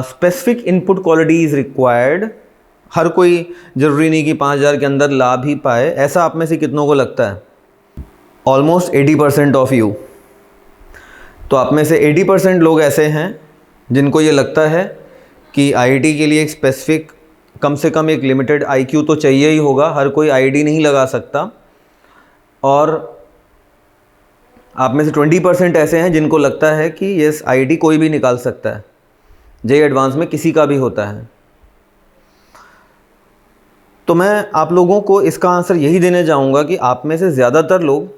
Specific input quality is required. हर कोई ज़रूरी नहीं कि 5000 के अंदर ला भी पाए, ऐसा आप में से कितनों को लगता है? Almost 80% of you. तो आप में से 80% लोग ऐसे हैं जिनको ये लगता है कि आईडी के लिए एक स्पेसिफिक, कम से कम एक लिमिटेड आईक्यू तो चाहिए ही होगा, हर कोई आईडी नहीं लगा सकता। और आप में से 20% ऐसे हैं जिनको लगता है कि यस, आईडी कोई भी निकाल सकता है, जेई एडवांस में किसी का भी होता है। तो मैं आप लोगों को इसका आंसर यही देने जाऊंगा कि आप में से ज़्यादातर लोग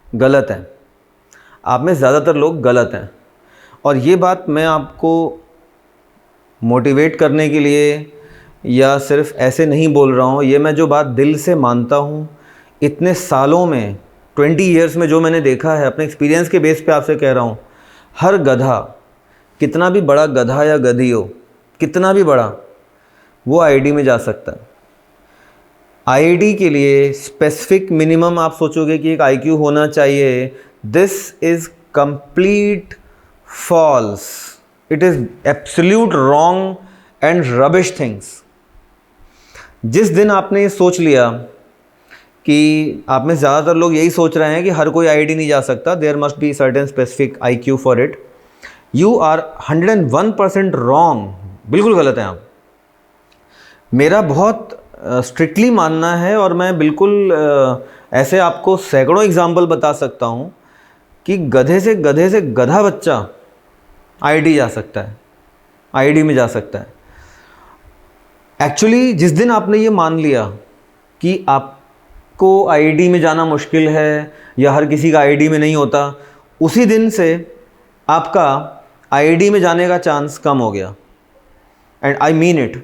गलत हैं, आप में ज़्यादातर लोग गलत हैं। और ये बात मैं आपको मोटिवेट करने के लिए या सिर्फ ऐसे नहीं बोल रहा हूँ, ये मैं जो बात दिल से मानता हूँ, इतने सालों में 20 ईयर्स में जो मैंने देखा है, अपने एक्सपीरियंस के बेस पे आपसे कह रहा हूँ। हर गधा, कितना भी बड़ा गधा या गधी हो, कितना भी बड़ा, वो आईडी में जा सकता है। आईडी के लिए स्पेसिफिक मिनिमम आप सोचोगे कि एक आईक्यू होना चाहिए, this is complete false, it is absolute wrong and rubbish things. जिस दिन आपने ये सोच लिया कि आप में ज़्यादातर लोग यही सोच रहे हैं कि हर कोई आईडी नहीं जा सकता, there must be certain specific IQ for it, you are 101% wrong, बिल्कुल गलत हैं आप। मेरा बहुत स्ट्रिक्टली मानना है, और मैं बिल्कुल ऐसे आपको सैकड़ों एग्जाम्पल बता सकता हूँ कि गधे से गधा बच्चा आईडी जा सकता है, आईडी में जा सकता है। एक्चुअली जिस दिन आपने ये मान लिया कि आपको आईडी में जाना मुश्किल है या हर किसी का आईडी में नहीं होता, उसी दिन से आपका आईडी में जाने का चांस कम हो गया। And I mean it.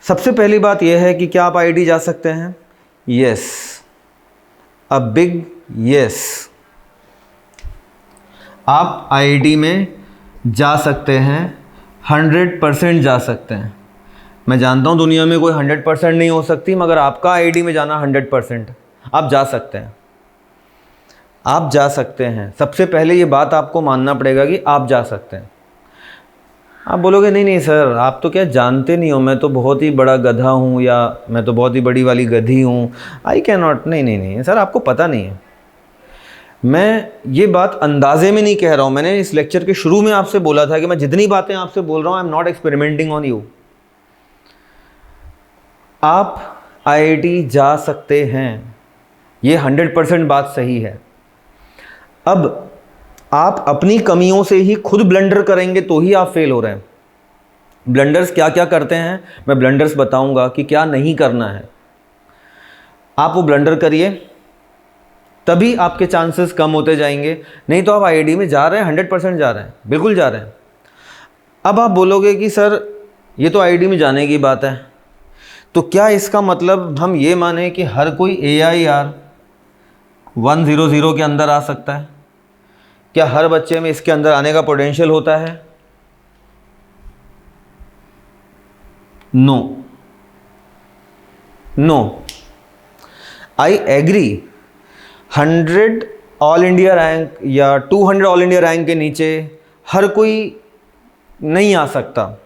सबसे पहली बात यह है कि क्या आप आईडी जा सकते हैं? यस, अ बिग यस, आप आईडी में जा सकते हैं, 100% जा सकते हैं। मैं जानता हूँ दुनिया में कोई 100% नहीं हो सकती, मगर आपका आईआईटी में जाना 100%। आप जा सकते हैं, आप जा सकते हैं। सबसे पहले ये बात आपको मानना पड़ेगा कि आप जा सकते हैं। आप बोलोगे नहीं नहीं सर, आप तो क्या जानते नहीं हो, मैं तो बहुत ही बड़ा गधा हूँ, या मैं तो बहुत ही बड़ी वाली गधी हूँ, आई कैन नॉट। नहीं नहीं नहीं सर, आपको पता नहीं है। मैं ये बात अंदाजे में नहीं कह रहा हूँ। मैंने इस लेक्चर के शुरू में आपसे बोला था कि मैं जितनी बातें आपसे बोल रहा हूँ, I am not experimenting on you. आप आईआईटी जा सकते हैं, ये 100% बात सही है। अब आप अपनी कमियों से ही खुद ब्लंडर करेंगे तो ही आप फेल हो रहे हैं। ब्लंडर्स क्या क्या करते हैं, मैं ब्लंडर्स बताऊंगा कि क्या नहीं करना है। आप वो ब्लंडर करिए, तभी आपके चांसेस कम होते जाएंगे। नहीं तो आप आईआईटी में जा रहे हैं, 100% जा रहे हैं, बिल्कुल जा रहे हैं। अब आप बोलोगे कि सर ये तो आईआईटी में जाने की बात है, तो क्या इसका मतलब हम ये माने कि हर कोई AIR 100 के अंदर आ सकता है? क्या हर बच्चे में इसके अंदर आने का पोटेंशियल होता है? No, no, I agree. 100 all India rank या 200 ऑल इंडिया रैंक के नीचे हर कोई नहीं आ सकता।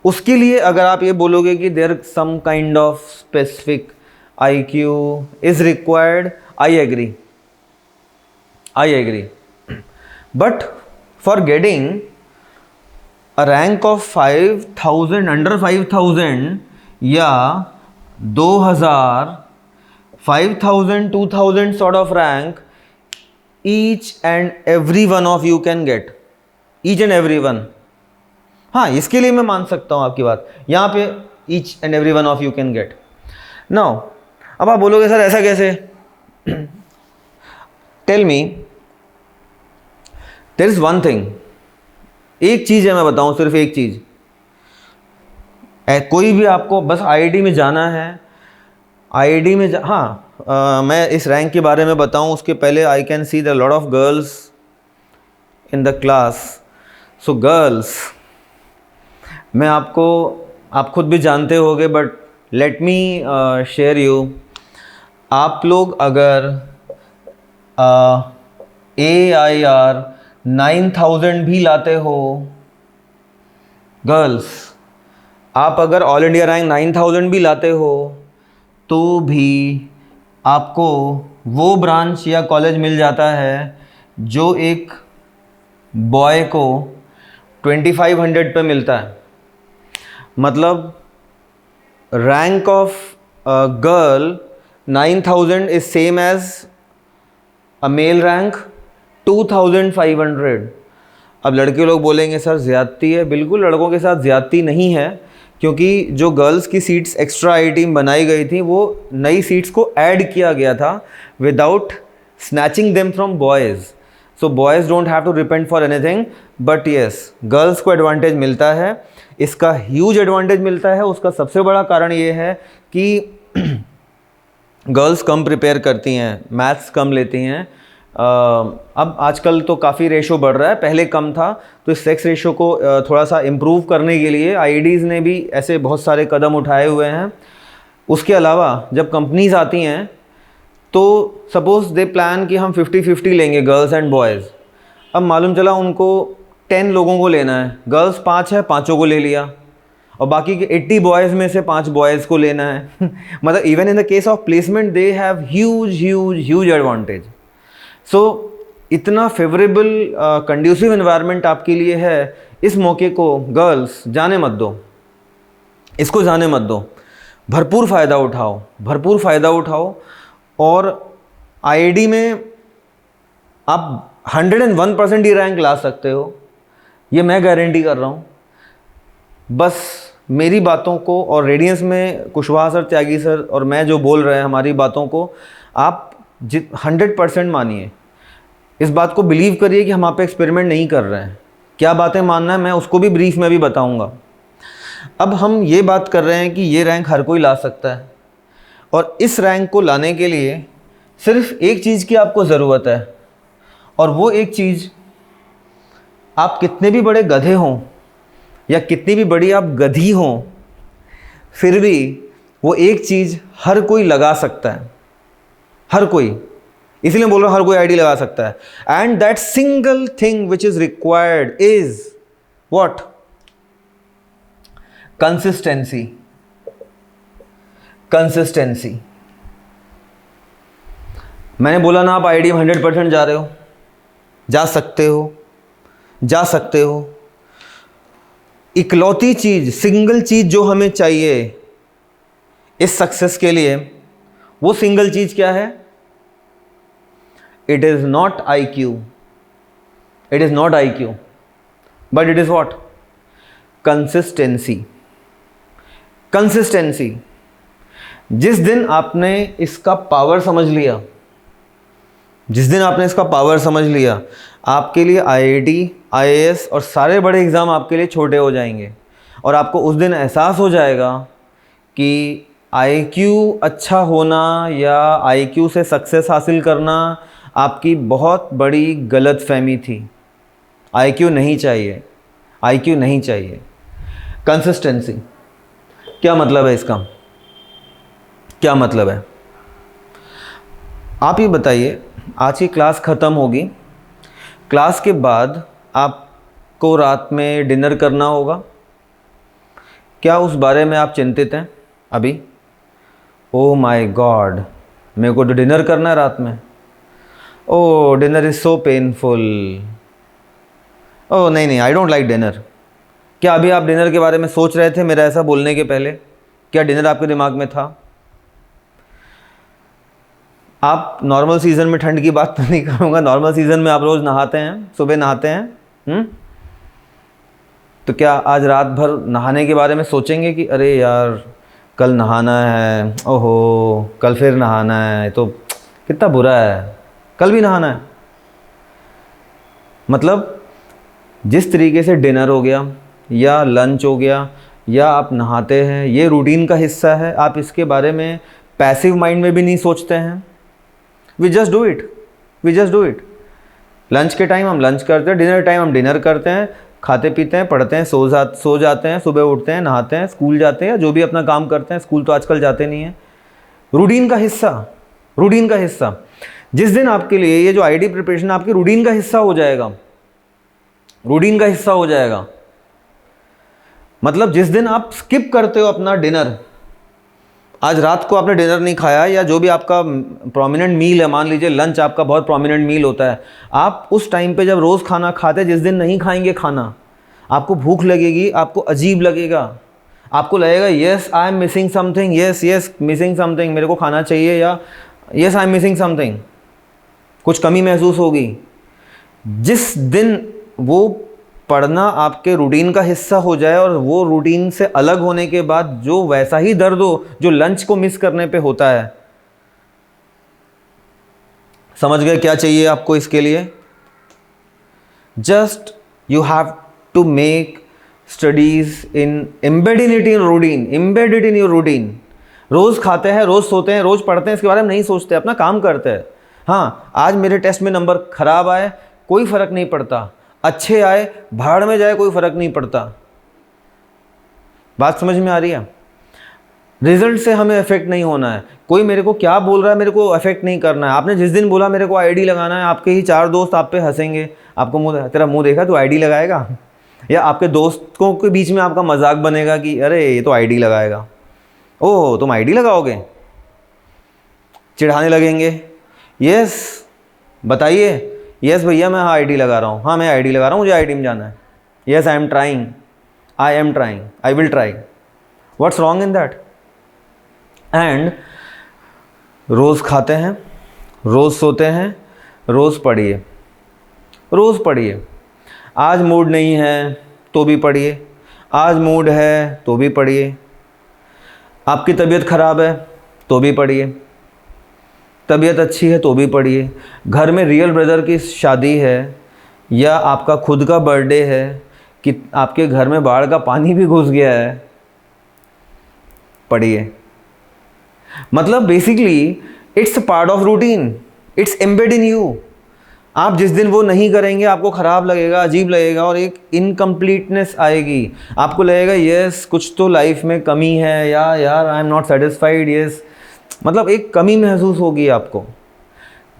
उसके लिए अगर आप ये बोलोगे कि there some kind of specific IQ is required, I agree, I agree. But for getting a rank of 5000, under 5000 या 2000, 5000, 2000 sort of rank, each and every one of you can get, each and every one। हाँ, इसके लिए मैं मान सकता हूँ आपकी बात, यहाँ पे each and every one of you can get। now अब आप बोलोगे सर ऐसा कैसे? tell me, there is one thing, एक चीज़ है, मैं बताऊं सिर्फ एक चीज़। कोई भी आपको बस आईआईटी में जाना है, आईआईटी में मैं इस रैंक के बारे में बताऊं उसके पहले आई can see the lot of girls in the class. So girls, मैं आप खुद भी जानते होगे, but let me share you. आप लोग अगर AIR 9000 भी लाते हो, गर्ल्स, आप अगर ऑल इंडिया रैंक 9000 भी लाते हो, तो भी आपको वो ब्रांच या कॉलेज मिल जाता है जो एक बॉय को 2500 पे मिलता है। मतलब rank of girl 9000 is same as a male rank 2500। अब लड़के लोग बोलेंगे सर ज़्यादती है। बिल्कुल लड़कों के साथ ज़्यादती नहीं है, क्योंकि जो गर्ल्स की सीट्स एक्स्ट्रा आईआईटी में बनाई गई थी, वो नई सीट्स को ऐड किया गया था without snatching them from boys. So boys don't have to repent for anything, but yes, girls को एडवांटेज मिलता है। इसका ह्यूज एडवांटेज मिलता है। उसका सबसे बड़ा कारण ये है कि गर्ल्स कम प्रिपेयर करती हैं, मैथ्स कम लेती हैं। अब आजकल तो काफ़ी रेशो बढ़ रहा है, पहले कम था, तो इस सेक्स रेशो को थोड़ा सा इम्प्रूव करने के लिए आईआईटीज़ ने भी ऐसे बहुत सारे कदम उठाए हुए हैं। उसके अलावा जब कंपनीज आती हैं तो सपोज़ दे प्लान कि हम 50-50 लेंगे गर्ल्स एंड बॉयज़। अब मालूम चला उनको 10 लोगों को लेना है, गर्ल्स 5 है, 5 को ले लिया, और बाकी के 80 बॉयज़ में से 5 बॉयज़ को लेना है। मतलब even in the case of placement they have huge advantage. So इतना फेवरेबल कंड्यूसिव एनवायरनमेंट आपके लिए है, इस मौके को गर्ल्स जाने मत दो, इसको जाने मत दो। भरपूर फ़ायदा उठाओ, भरपूर फ़ायदा उठाओ। और आईआईटी में आप 101% ही रैंक ला सकते हो, ये मैं गारंटी कर रहा हूँ। बस मेरी बातों को और रेडियंस में कुशवाहा सर, त्यागी सर और मैं जो बोल रहे हैं, हमारी बातों को आप 100% मानिए। इस बात को बिलीव करिए कि हम आप पे एक्सपेरिमेंट नहीं कर रहे हैं। क्या बातें मानना है मैं उसको भी ब्रीफ में भी बताऊंगा। अब हम ये बात कर रहे हैं कि ये रैंक हर कोई ला सकता है, और इस रैंक को लाने के लिए सिर्फ एक चीज़ की आपको ज़रूरत है, और वो एक चीज़, आप कितने भी बड़े गधे हों या कितनी भी बड़ी आप गधी हों, फिर भी वो एक चीज़ हर कोई लगा सकता है, हर कोई, इसलिए बोल रहा हूँ हर कोई आईडी लगा सकता है। And that single thing which is required is what? Consistency. Consistency. मैंने बोला ना, आप आईडी में 100% जा रहे हो, जा सकते हो, जा सकते हो। इकलौती चीज, सिंगल चीज जो हमें चाहिए इस सक्सेस के लिए, वो सिंगल चीज क्या है? It is not IQ, it is not IQ, but it is what? Consistency. Consistency. जिस दिन आपने इसका पावर समझ लिया, जिस दिन आपने इसका पावर समझ लिया, आपके लिए IIT, IAS और सारे बड़े एग्ज़ाम आपके लिए छोटे हो जाएंगे। और आपको उस दिन एहसास हो जाएगा कि IQ अच्छा होना या IQ से सक्सेस हासिल करना आपकी बहुत बड़ी गलतफहमी थी। IQ नहीं चाहिए, IQ नहीं चाहिए। कंसिस्टेंसी। क्या मतलब है इसका? क्या मतलब है? आप ये बताइए, आज की क्लास ख़त्म होगी, क्लास के बाद आपको रात में डिनर करना होगा। क्या उस बारे में आप चिंतित हैं अभी? ओह माय गॉड, मेरे को तो डिनर करना है रात में। ओह, डिनर इज़ सो पेनफुल। ओह नहीं नहीं, आई डोंट लाइक डिनर। क्या अभी आप डिनर के बारे में सोच रहे थे मेरा ऐसा बोलने के पहले? क्या डिनर आपके दिमाग में था? आप नॉर्मल सीज़न में, ठंड की बात तो नहीं करूँगा, नॉर्मल सीज़न में आप रोज़ नहाते हैं, सुबह नहाते हैं, तो क्या आज रात भर नहाने के बारे में सोचेंगे कि अरे यार कल नहाना है, ओहो कल फिर नहाना है, तो कितना बुरा है, कल भी नहाना है? मतलब जिस तरीके से डिनर हो गया या लंच हो गया या आप नहाते हैं, ये रूटीन का हिस्सा है। आप इसके बारे में पैसिव माइंड में भी नहीं सोचते हैं। We just do it, we just do it. Lunch के टाइम हम लंच करते हैं, डिनर टाइम हम डिनर करते हैं, खाते पीते हैं, पढ़ते हैं, सो जाते हैं, सुबह उठते हैं, नहाते हैं, स्कूल जाते हैं, जो भी अपना काम करते हैं। स्कूल तो आजकल जाते नहीं हैं। रूटीन का हिस्सा, रूटीन का हिस्सा। जिस दिन आपके लिए ये जो IIT प्रिपरेशन आपकी रूटीन का हिस्सा हो जाएगा, रूटीन का हिस्सा हो जाएगा, मतलब जिस दिन आप स्किप करते हो अपना डिनर, आज रात को आपने डिनर नहीं खाया या जो भी आपका प्रोमिनेंट मील है, मान लीजिए लंच आपका बहुत प्रोमिनेंट मील होता है, आप उस टाइम पे जब रोज़ खाना खाते, जिस दिन नहीं खाएंगे खाना, आपको भूख लगेगी, आपको अजीब लगेगा, आपको लगेगा yes I am missing something, yes yes missing something, मेरे को खाना चाहिए, या yes I am missing something, कुछ कमी महसूस होगी। जिस दिन वो पढ़ना आपके रूटीन का हिस्सा हो जाए और वो रूटीन से अलग होने के बाद जो वैसा ही दर्द हो जो लंच को मिस करने पे होता है, समझ गए क्या चाहिए आपको इसके लिए? Just you have to make studies in, embed in it in routine, embed it in your routine. रोज खाते हैं, रोज सोते हैं, रोज पढ़ते हैं, इसके बारे में नहीं सोचते, अपना काम करते हैं। हाँ, आज मेरे टेस्ट में नंबर खराब आए, कोई फर्क नहीं पड़ता, अच्छे आए, भाड़ में जाए, कोई फर्क नहीं पड़ता। बात समझ में आ रही है? रिजल्ट से हमें अफेक्ट नहीं होना है। कोई मेरे को क्या बोल रहा है, मेरे को अफेक्ट नहीं करना है। आपने जिस दिन बोला मेरे को IIT लगाना है, आपके ही 4 दोस्त आप पे हंसेंगे, आपको मुंह, तेरा मुंह देखा तू IIT लगाएगा, या आपके दोस्तों के बीच में आपका मजाक बनेगा कि अरे ये तो IIT लगाएगा, ओह तुम IIT लगाओगे, चिढ़ाने लगेंगे। यस बताइए, यस भैया मैं IIT लगा रहा हूँ, हाँ मैं IIT लगा रहा हूँ, मुझे IIT में जाना है। Yes I am trying, I am trying, I will try. What's wrong in that? And रोज़ खाते हैं, रोज़ सोते हैं, रोज़ पढ़िए, रोज़ पढ़िए। आज मूड नहीं है तो भी पढ़िए, आज मूड है तो भी पढ़िए, आपकी तबीयत ख़राब है तो भी पढ़िए, तबीयत अच्छी है तो भी पढ़िए, घर में रियल ब्रदर की शादी है या आपका खुद का बर्थडे है कि आपके घर में बाढ़ का पानी भी घुस गया है, पढ़िए। मतलब basically it's part of routine, it's embed in you. आप जिस दिन वो नहीं करेंगे आपको ख़राब लगेगा, अजीब लगेगा और एक इनकम्प्लीटनेस आएगी। आपको लगेगा यस कुछ तो लाइफ में कमी है, या यार I am not satisfied, yes मतलब एक कमी महसूस होगी आपको।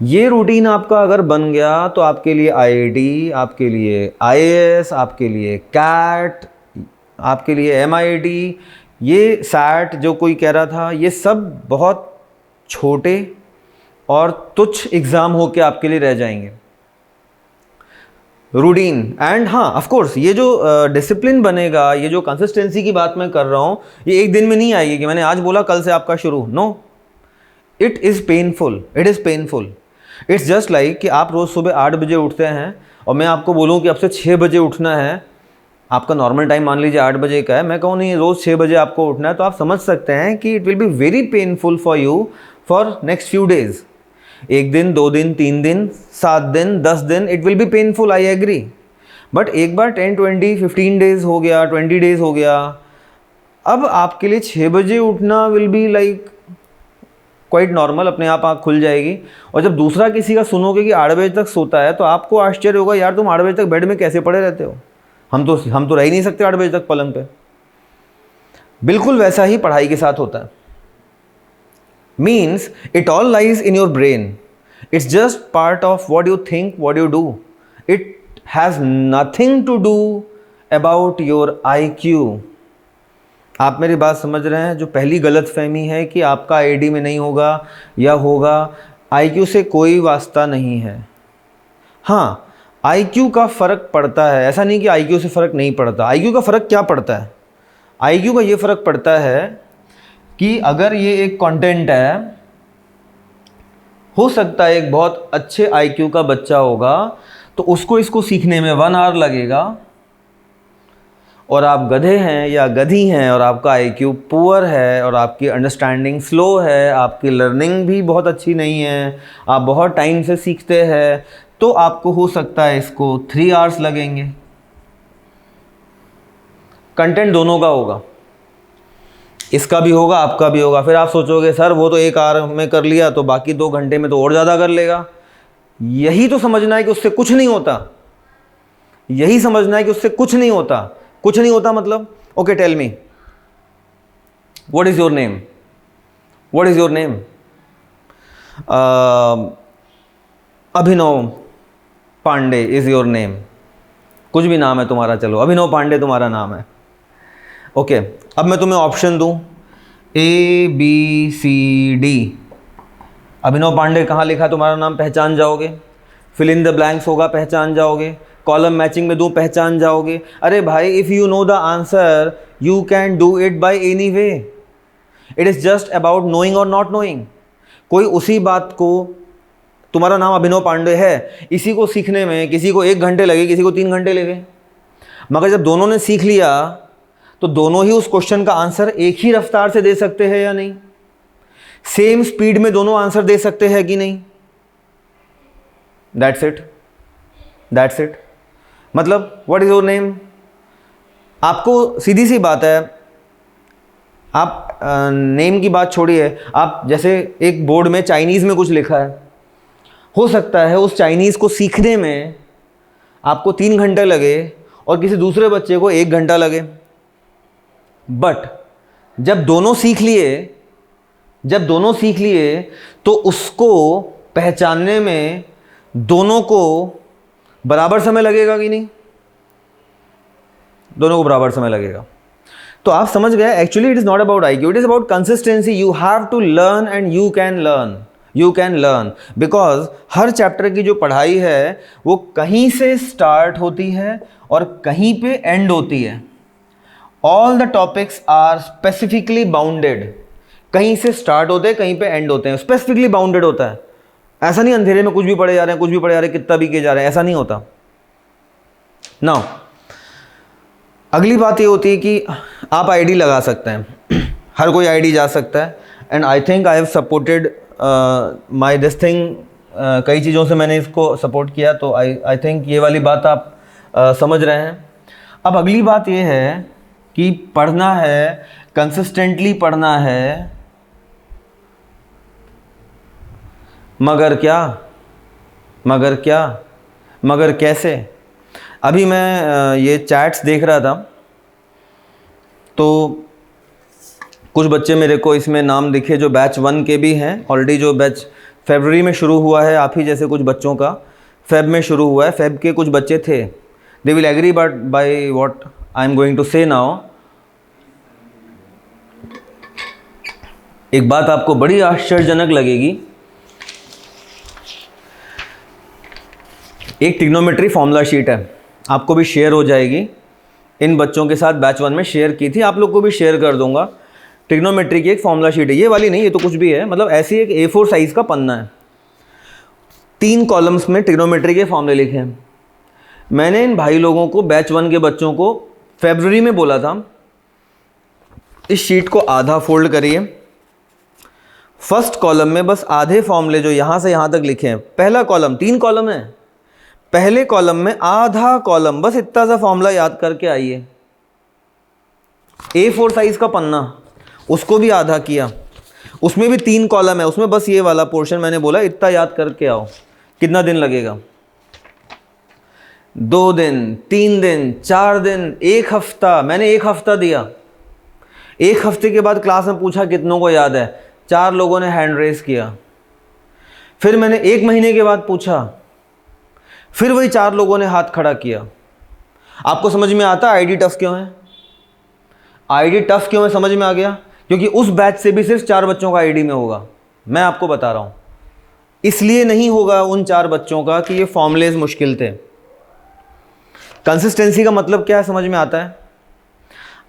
ये रूटीन आपका अगर बन गया तो आपके लिए आईआईटी, आपके लिए आईएएस, आपके लिए कैट, आपके लिए एमआईटी, ये सैट जो कोई कह रहा था, ये सब बहुत छोटे और तुच्छ एग्ज़ाम होके आपके लिए रह जाएंगे। रूटीन एंड हाँ ऑफ कोर्स ये जो डिसिप्लिन बनेगा, ये जो कंसिस्टेंसी की बात मैं कर रहा हूँ, ये एक दिन में नहीं आएगी कि मैंने आज बोला कल से आपका शुरू। No, it is painful, it is painful. It's just like कि आप रोज़ सुबह 8 बजे उठते हैं और मैं आपको बोलूँ कि अब से 6 बजे उठना है। आपका नॉर्मल टाइम मान लीजिए 8 बजे का है, मैं कहूँ नहीं रोज़ 6 बजे आपको उठना है, तो आप समझ सकते हैं कि it will be very painful for you for next few days. 1 दिन, 2 दिन, 3 दिन, 7 दिन, 10 दिन, it will be painful, I agree. But एक बार 10, 20, 15 डेज़ हो गया, 20 डेज़ हो गया, अब आपके लिए 6 बजे उठना will be like quite normal, अपने आप आँख खुल जाएगी। और जब दूसरा किसी का सुनोगे कि 8 बजे तक सोता है तो आपको आश्चर्य होगा, यार तुम 8 बजे तक बेड में कैसे पड़े रहते हो, हम तो रह ही नहीं सकते 8 बजे तक पलंग पे। बिल्कुल वैसा ही पढ़ाई के साथ होता है। Means it all lies in your brain, it's just part of what you think, what you do, it has nothing to do about your IQ। आप मेरी बात समझ रहे हैं? जो पहली गलत फहमी है कि आपका आईआईटी में नहीं होगा या होगा, IQ से कोई वास्ता नहीं है। हाँ, IQ का फ़र्क पड़ता है, ऐसा नहीं कि IQ से फ़र्क नहीं पड़ता। IQ का फ़र्क क्या पड़ता है? IQ का ये फ़र्क पड़ता है कि अगर ये एक कंटेंट है, हो सकता है एक बहुत अच्छे IQ का बच्चा होगा तो उसको इसको सीखने में 1 आवर लगेगा, और आप गधे हैं या गधी हैं और आपका IQ पुअर है और आपकी अंडरस्टैंडिंग स्लो है, आपकी लर्निंग भी बहुत अच्छी नहीं है, आप बहुत टाइम से सीखते हैं, तो आपको हो सकता है इसको 3 आवर्स लगेंगे। कंटेंट दोनों का होगा, इसका भी होगा, आपका भी होगा। फिर आप सोचोगे सर वो तो 1 आवर में कर लिया तो बाकी 2 घंटे में तो और ज़्यादा कर लेगा। यही तो समझना है कि उससे कुछ नहीं होता, यही समझना है कि उससे कुछ नहीं होता। कुछ नहीं होता मतलब, okay tell me what is your name, what is your name? Abhinav Pandey is your name, कुछ भी नाम है तुम्हारा, चलो अभिनव पांडे तुम्हारा नाम है। ओके, अब मैं तुम्हें ऑप्शन दूं ABCD, अभिनव पांडे कहाँ लिखा तुम्हारा नाम पहचान जाओगे, फिल इन द ब्लैंक्स होगा पहचान जाओगे, कॉलम मैचिंग में दूं पहचान जाओगे। अरे भाई if you know the answer you can do it by any way, it is just about knowing और नॉट नोइंग। कोई उसी बात को, तुम्हारा नाम अभिनव पांडे है, इसी को सीखने में किसी को 1 घंटे लगे, किसी को 3 घंटे लगे, मगर जब दोनों ने सीख लिया तो दोनों ही उस क्वेश्चन का आंसर एक ही रफ्तार से दे सकते हैं या नहीं, सेम स्पीड में दोनों आंसर दे सकते हैं कि नहीं। That's it, that's it. मतलब व्हाट इज योर नेम, आपको सीधी सी बात है, आप नेम की बात छोड़िए, आप जैसे एक बोर्ड में चाइनीज़ में कुछ लिखा है, हो सकता है उस चाइनीज़ को सीखने में आपको 3 घंटे लगे और किसी दूसरे बच्चे को 1 घंटा लगे, बट जब दोनों सीख लिए तो उसको पहचानने में दोनों को बराबर समय लगेगा कि नहीं, दोनों को बराबर समय लगेगा। तो आप समझ गए, actually it is not about IQ, it is about consistency. You have to learn and you can learn, because हर चैप्टर की जो पढ़ाई है वो कहीं से स्टार्ट होती है और कहीं पे एंड होती है। All the topics are specifically bounded, कहीं से स्टार्ट होते हैं कहीं पे एंड होते हैं, स्पेसिफिकली बाउंडेड होता है। ऐसा नहीं अंधेरे में कुछ भी पढ़े जा रहे हैं, कुछ भी पढ़े जा रहे हैं, कितना भी किए जा रहे हैं, ऐसा नहीं होता। नाउ अगली बात ये होती है कि आप आईडी लगा सकते हैं, हर कोई आईडी जा सकता है, and I think I have supported my this thing, कई चीज़ों से मैंने इसको सपोर्ट किया, तो आई थिंक ये वाली बात आप समझ रहे हैं। अब अगली बात ये है कि पढ़ना है, कंसिस्टेंटली पढ़ना है, मगर क्या, मगर क्या, मगर कैसे। अभी मैं ये चैट्स देख रहा था तो कुछ बच्चे मेरे को इसमें नाम दिखे जो बैच 1 के भी हैं ऑलरेडी, जो बैच फरवरी में शुरू हुआ है, आप ही जैसे कुछ बच्चों का फेब में शुरू हुआ है। फेब के कुछ बच्चे थे, they will agree but by what I am going to say now. एक बात आपको बड़ी आश्चर्यजनक लगेगी, एक ट्रिग्नोमेट्री फॉर्मूला शीट है, आपको भी शेयर हो जाएगी, इन बच्चों के साथ बैच 1 में शेयर की थी, आप लोग को भी शेयर कर दूंगा। ट्रिग्नोमेट्री की एक फॉर्मूला शीट है, ये वाली नहीं, ये तो कुछ भी है, मतलब ऐसी एक A4 साइज का पन्ना है, 3 कॉलम्स में ट्रिग्नोमेट्री के फॉर्मूले लिखे हैं। मैंने इन भाई लोगों को, बैच 1 के बच्चों को फरवरी में बोला था, इस शीट को आधा फोल्ड करिए, फर्स्ट कॉलम में बस आधे फॉर्मूले जो यहाँ से यहाँ तक लिखे हैं, पहला कॉलम 3 कॉलम है, पहले कॉलम में आधा कॉलम बस इतना सा फॉर्मूला याद करके आइए। A4 साइज का पन्ना, उसको भी आधा किया, उसमें भी 3 कॉलम है, उसमें बस ये वाला पोर्शन मैंने बोला इतना याद करके आओ। कितना दिन लगेगा? 2 दिन, 3 दिन, 4 दिन, 1 हफ्ता। मैंने 1 हफ्ता दिया। 1 हफ्ते के बाद क्लास में पूछा कितनों को याद है, 4 लोगों ने हैंड रेस किया। फिर मैंने 1 महीने के बाद पूछा, फिर वही 4 लोगों ने हाथ खड़ा किया। आपको समझ में आता आईडी टफ क्यों है? आईडी टफ क्यों है समझ में आ गया? क्योंकि उस बैच से भी सिर्फ 4 बच्चों का आईडी में होगा, मैं आपको बता रहा हूं। इसलिए नहीं होगा उन 4 बच्चों का कि ये फॉर्मूलेज मुश्किल थे। कंसिस्टेंसी का मतलब क्या है समझ में आता है?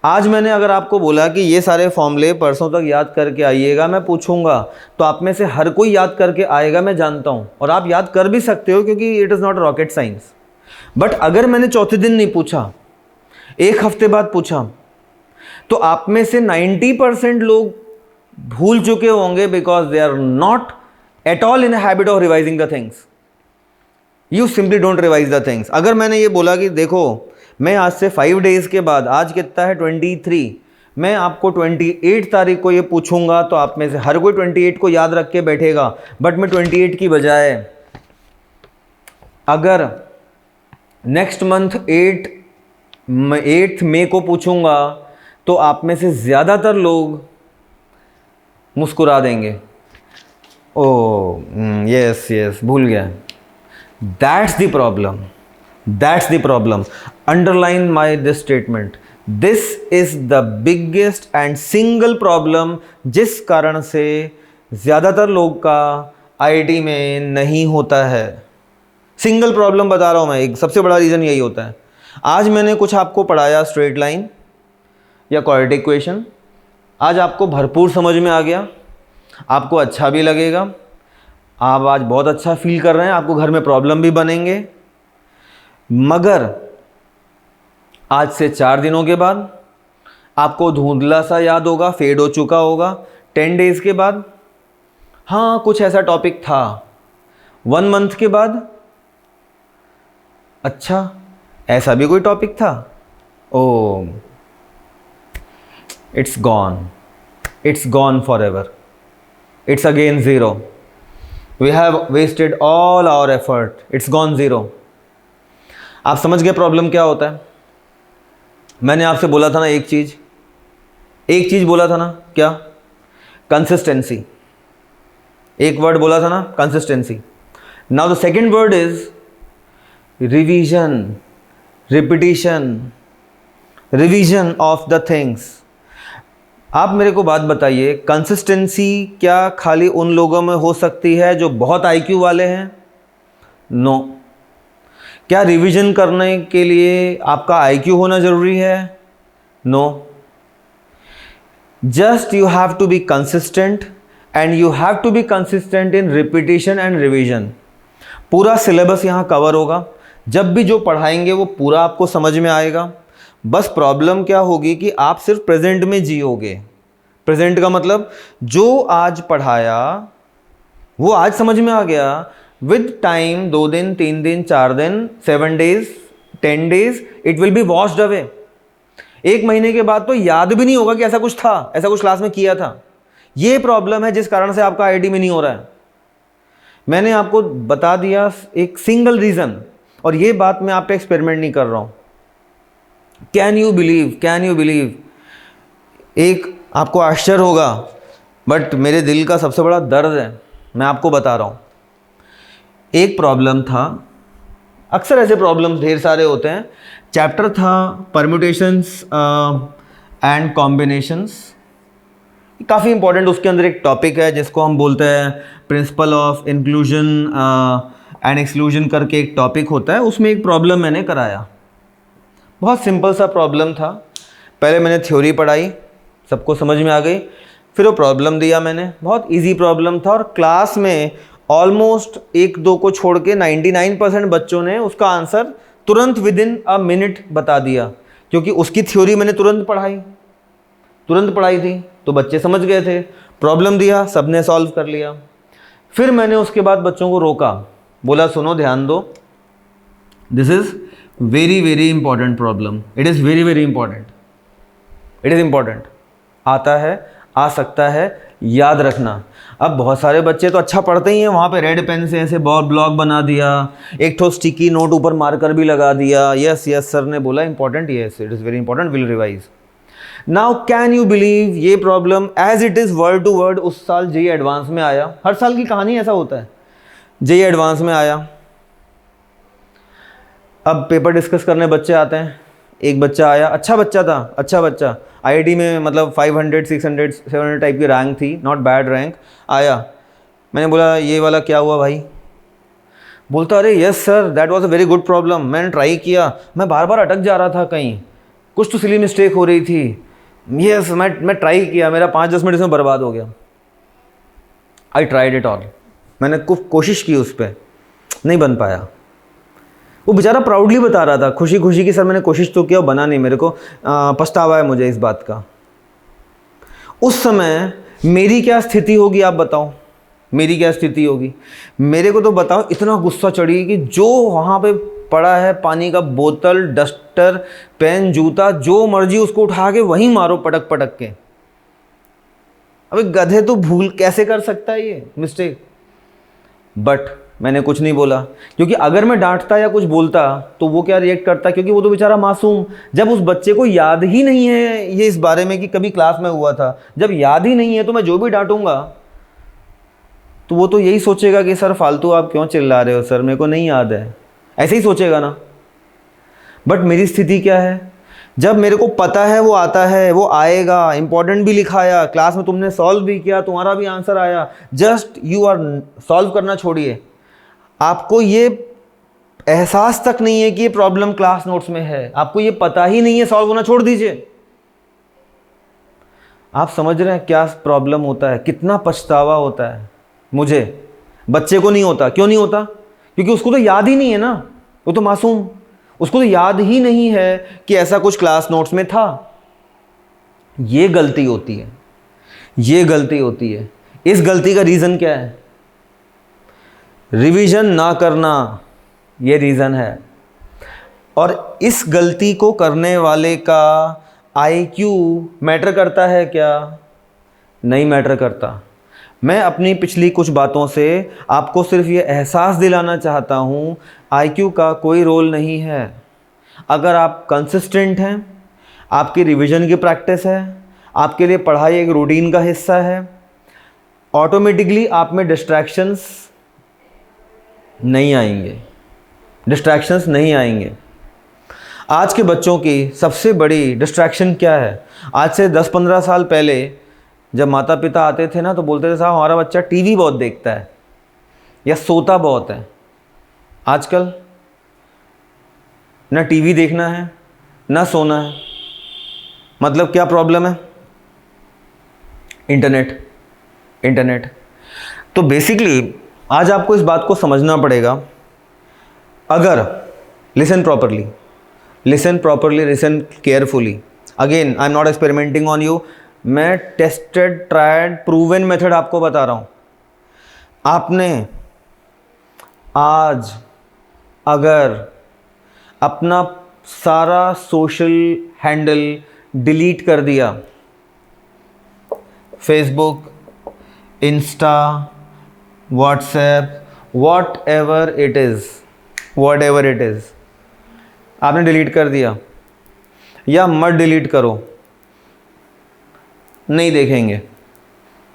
आज मैंने अगर आपको बोला कि ये सारे फॉर्मूले परसों तक याद करके आइएगा, मैं पूछूंगा तो आप में से हर कोई याद करके आएगा, मैं जानता हूं, और आप याद कर भी सकते हो क्योंकि it is not rocket science. But अगर मैंने चौथे दिन नहीं पूछा, 1 हफ्ते बाद पूछा, तो आप में से 90% लोग भूल चुके होंगे because they are not at all in habit of revising the things. You simply don't revise the things. अगर मैंने ये बोला कि देखो मैं आज से 5 डेज के बाद, आज कितना है 23, मैं आपको 28 तारीख को ये पूछूंगा तो आप में से हर कोई 28 को याद रख के बैठेगा। बट मैं 28 की बजाय अगर नेक्स्ट मंथ 8 मई को पूछूंगा तो आप में से ज़्यादातर लोग मुस्कुरा देंगे। ओह यस भूल गया। That's the problem, that's the problem. Underline my this statement, this is the biggest and single problem जिस कारण से ज़्यादातर लोग का आईटी में नहीं होता है। सिंगल प्रॉब्लम बता रहा हूँ मैं, एक सबसे बड़ा रीज़न यही होता है। आज मैंने कुछ आपको पढ़ाया स्ट्रेट लाइन या क्वाड्रेटिक इक्वेशन, आज आपको भरपूर समझ में आ गया, आपको अच्छा भी लगेगा, आप आज बहुत अच्छा फील कर रहे हैं, आपको घर में प्रॉब्लम भी बनेंगे। मगर आज से 4 दिनों के बाद आपको धुंधला सा याद होगा, फेड हो चुका होगा। 10 डेज के बाद हाँ कुछ ऐसा टॉपिक था। 1 मंथ के बाद अच्छा ऐसा भी कोई टॉपिक था। Oh it's gone for ever, it's again zero. We have wasted all our effort, it's gone zero. आप समझ गए प्रॉब्लम क्या होता है? मैंने आपसे बोला था ना एक चीज़ बोला था ना, क्या? कंसिस्टेंसी। एक वर्ड बोला था ना, consistency. Now the second word is revision, revision of the things. आप मेरे को बात बताइए, कंसिस्टेंसी क्या खाली उन लोगों में हो सकती है जो बहुत आईक्यू वाले हैं? नो। क्या रिवीजन करने के लिए आपका आईक्यू होना ज़रूरी है? No. Just you have to be consistent and you have to be consistent in repetition and revision. पूरा सिलेबस यहाँ कवर होगा, जब भी जो पढ़ाएंगे वो पूरा आपको समझ में आएगा। बस प्रॉब्लम क्या होगी कि आप सिर्फ प्रेजेंट में जियोगे। प्रेजेंट का मतलब जो आज पढ़ाया वो आज समझ में आ गया, विद टाइम 2 दिन, 3 दिन, 4 दिन, 7 days, 10 days, it will B washed away. 1 महीने के बाद तो याद भी नहीं होगा कि ऐसा कुछ था, ऐसा कुछ क्लास में किया था। ये प्रॉब्लम है जिस कारण से आपका आईडी में नहीं हो रहा है। मैंने आपको बता दिया एक सिंगल रीज़न, और ये बात मैं आप पे एक्सपेरिमेंट नहीं कर रहा हूँ। कैन यू बिलीव, एक आपको आश्चर्य होगा, बट मेरे दिल का सबसे बड़ा दर्द है, मैं आपको बता रहा हूँ। एक प्रॉब्लम था, अक्सर ऐसे प्रॉब्लम्स ढेर सारे होते हैं। चैप्टर था परम्यूटेशंस एंड कॉम्बिनेशंस, काफ़ी इंपॉर्टेंट। उसके अंदर एक टॉपिक है जिसको हम बोलते हैं principle of inclusion and exclusion करके एक टॉपिक होता है। उसमें एक प्रॉब्लम मैंने कराया, बहुत सिंपल सा प्रॉब्लम था। पहले मैंने थ्योरी पढ़ाई, सबको समझ में आ गई, फिर वो प्रॉब्लम दिया मैंने, बहुत इजी प्रॉब्लम था, और क्लास में ऑलमोस्ट 1-2 को छोड़ के 99% बच्चों ने उसका आंसर तुरंत विद इन अ मिनट बता दिया, क्योंकि उसकी थ्योरी मैंने तुरंत पढ़ाई थी, तो बच्चे समझ गए थे। प्रॉब्लम दिया, सबने सॉल्व कर लिया। फिर मैंने उसके बाद बच्चों को रोका, बोला सुनो ध्यान दो, this is very very important problem, it is very very important, it is important, आता है, आ सकता है, याद रखना। अब बहुत सारे बच्चे तो अच्छा पढ़ते ही हैं, वहाँ पे रेड पेन से ऐसे ब्लॉक बना दिया, एक ठो स्टिकी नोट ऊपर मार्कर भी लगा दिया, यस सर ने बोला important, yes it is very important, will revise. Now can you believe, ये problem as it is word to word उस साल जेईई एडवांस में आया। हर साल की कहानी ऐसा होता है, जेईई एडवांस में आया। अब पेपर डिस्कस करने बच्चे आते हैं, एक बच्चा आया, अच्छा बच्चा आईआईटी में, मतलब 500 600 700 टाइप की रैंक थी, नॉट बैड रैंक, आया। मैंने बोला ये वाला क्या हुआ भाई? बोलता अरे yes sir that was a very good problem, मैंने ट्राई किया, मैं बार बार अटक जा रहा था, कहीं कुछ तो सिली मिस्टेक हो रही थी, यस मैं ट्राई किया, मेरा 5-10 मिनट इसमें बर्बाद हो गया। आई ट्राइड इट ऑल, मैंने कोशिश की, उस पर नहीं बन पाया। वो बेचारा प्राउडली बता रहा था, खुशी खुशी की, सर मैंने कोशिश तो किया, बना नहीं, मेरे को पछतावा है मुझे इस बात का। उस समय मेरी क्या स्थिति होगी आप बताओ, मेरी क्या स्थिति होगी? मेरे को तो बताओ, इतना गुस्सा चढ़ी कि जो वहाँ पे पड़ा है, पानी का बोतल, डस्टर, पेन, जूता, जो मर्जी उसको उठा के वहीं मारो पटक पटक के। अबे गधे तो भूल कैसे कर सकता है ये मिस्टेक? बट मैंने कुछ नहीं बोला, क्योंकि अगर मैं डांटता या कुछ बोलता तो वो क्या रिएक्ट करता, क्योंकि वो तो बेचारा मासूम, जब उस बच्चे को याद ही नहीं है ये इस बारे में कि कभी क्लास में हुआ था, जब याद ही नहीं है तो मैं जो भी डांटूंगा तो वो तो यही सोचेगा कि सर फालतू आप क्यों चिल्ला रहे हो सर, मेरे को नहीं याद है, ऐसे ही सोचेगा ना। बट मेरी स्थिति क्या है, जब मेरे को पता है वो आता है, वो आएगा, इंपॉर्टेंट भी लिखाया, क्लास में तुमने सॉल्व भी किया, तुम्हारा भी आंसर आया, जस्ट यू आर सॉल्व करना छोड़िए, आपको ये एहसास तक नहीं है कि ये प्रॉब्लम क्लास नोट्स में है, आपको ये पता ही नहीं है, सॉल्व होना छोड़ दीजिए। आप समझ रहे हैं क्या प्रॉब्लम होता है, कितना पछतावा होता है मुझे, बच्चे को नहीं होता। क्यों नहीं होता? क्योंकि उसको तो याद ही नहीं है ना, वो तो मासूम, उसको तो याद ही नहीं है कि ऐसा कुछ क्लास नोट्स में था। ये गलती होती है, ये गलती होती है। इस गलती का रीज़न क्या है? रिवीजन ना करना, ये रीज़न है। और इस गलती को करने वाले का आईक्यू मैटर करता है क्या? नहीं मैटर करता। मैं अपनी पिछली कुछ बातों से आपको सिर्फ ये एहसास दिलाना चाहता हूँ, आईक्यू का कोई रोल नहीं है। अगर आप कंसिस्टेंट हैं, आपकी रिवीजन की प्रैक्टिस है, आपके लिए पढ़ाई एक रूटीन का हिस्सा है, ऑटोमेटिकली आप में डिस्ट्रैक्शंस नहीं आएंगे, डिस्ट्रैक्शंस नहीं आएंगे। आज के बच्चों की सबसे बड़ी डिस्ट्रैक्शन क्या है? आज से 10-15 साल पहले जब माता पिता आते थे ना, तो बोलते थे साहब हमारा बच्चा टीवी बहुत देखता है या सोता बहुत है। आजकल ना टीवी देखना है ना सोना है, मतलब क्या प्रॉब्लम है? इंटरनेट। तो बेसिकली आज आपको इस बात को समझना पड़ेगा। अगर listen properly, listen carefully, again I am not experimenting on you, मैं टेस्टेड ट्राइड प्रूवन मेथड आपको बता रहा हूँ। आपने आज अगर अपना सारा सोशल हैंडल डिलीट कर दिया, Facebook, Insta, WhatsApp what ever it is, what ever it is. आपने डिलीट कर दिया या मत डिलीट करो, नहीं देखेंगे,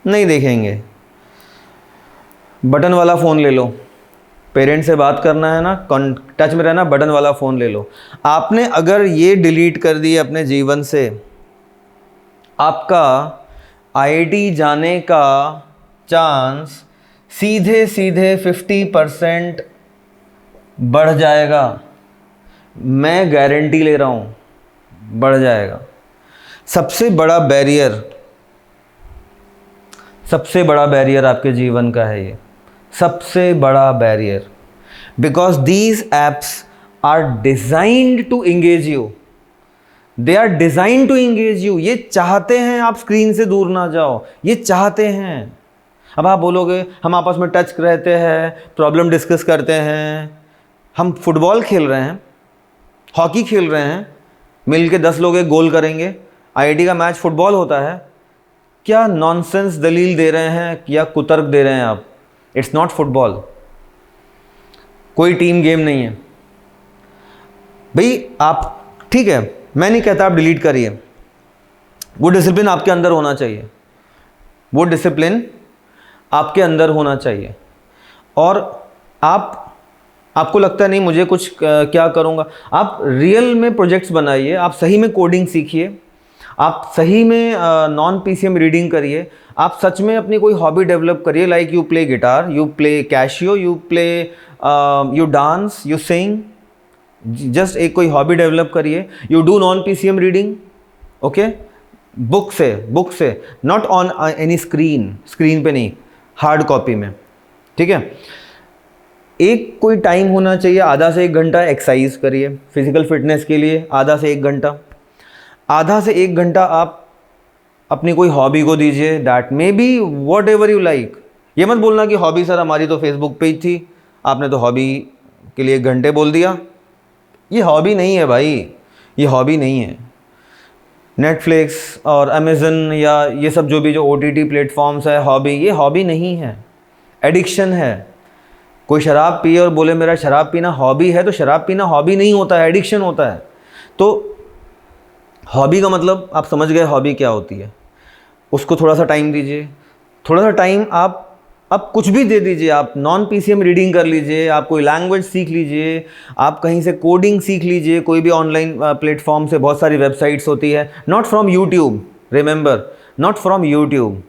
नहीं देखेंगे। बटन वाला फ़ोन ले लो, पेरेंट्स से बात करना है ना, टच में रहना, बटन वाला फ़ोन ले लो। आपने अगर ये डिलीट कर दिए अपने जीवन से, आपका आईआईटी जाने का चांस सीधे सीधे 50% बढ़ जाएगा। मैं गारंटी ले रहा हूँ, बढ़ जाएगा। सबसे बड़ा बैरियर आपके जीवन का है ये, सबसे बड़ा barrier. Because these apps are designed to engage you, they are designed to engage you. ये चाहते हैं आप स्क्रीन से दूर ना जाओ, ये चाहते हैं। अब आप बोलोगे हम आपस में टच रहते हैं, प्रॉब्लम डिस्कस करते हैं, हम फुटबॉल खेल रहे हैं, हॉकी खेल रहे हैं, मिल के 10 लोग एक गोल करेंगे, आईआईटी का मैच फुटबॉल होता है। क्या नॉनसेंस दलील दे रहे हैं या कुतर्क दे रहे हैं आप? इट्स नॉट फुटबॉल, कोई टीम गेम नहीं है भाई। आप ठीक है, मैं नहीं कहता आप डिलीट करिए, वो डिसिप्लिन आपके अंदर होना चाहिए, वो डिसिप्लिन आपके अंदर होना चाहिए। और आपको लगता है नहीं मुझे कुछ क्या करूँगा, आप रियल में प्रोजेक्ट्स बनाइए, आप सही में कोडिंग सीखिए, आप सही में नॉन पीसीएम रीडिंग करिए, आप सच में अपनी कोई हॉबी डेवलप करिए। Like you play guitar, you play cashew, you dance, you sing, just एक कोई हॉबी डेवलप करिए। You do non PCM reading, okay, book से, नॉट ऑन एनी स्क्रीन पे नहीं, हार्ड कॉपी में, ठीक है। एक कोई टाइम होना चाहिए, आधा से 1 घंटा एक्सरसाइज करिए, फिजिकल फिटनेस के लिए आधा से 1 घंटा। आधा से 1 घंटा आप अपनी कोई हॉबी को दीजिए, that may be what ever you like. ये मत बोलना कि हॉबी सर हमारी तो फेसबुक पेज थी, आपने तो हॉबी के लिए 1 घंटे बोल दिया। ये हॉबी नहीं है भाई, ये हॉबी नहीं है। नेटफ्लिक्स और अमेज़न या ये सब जो ओटीटी प्लेटफॉर्म्स है, ये हॉबी नहीं है, एडिक्शन है। कोई शराब पिए और बोले मेरा शराब पीना हॉबी है, तो शराब पीना हॉबी नहीं होता है, एडिक्शन होता है। तो हॉबी का मतलब आप समझ गए हॉबी क्या होती है। उसको थोड़ा सा टाइम दीजिए, थोड़ा सा टाइम आप कुछ भी दे दीजिए। आप नॉन पीसीएम रीडिंग कर लीजिए, आप कोई लैंग्वेज सीख लीजिए, आप कहीं से कोडिंग सीख लीजिए, कोई भी ऑनलाइन प्लेटफॉर्म से बहुत सारी वेबसाइट्स होती है, not from YouTube, remember, not from YouTube.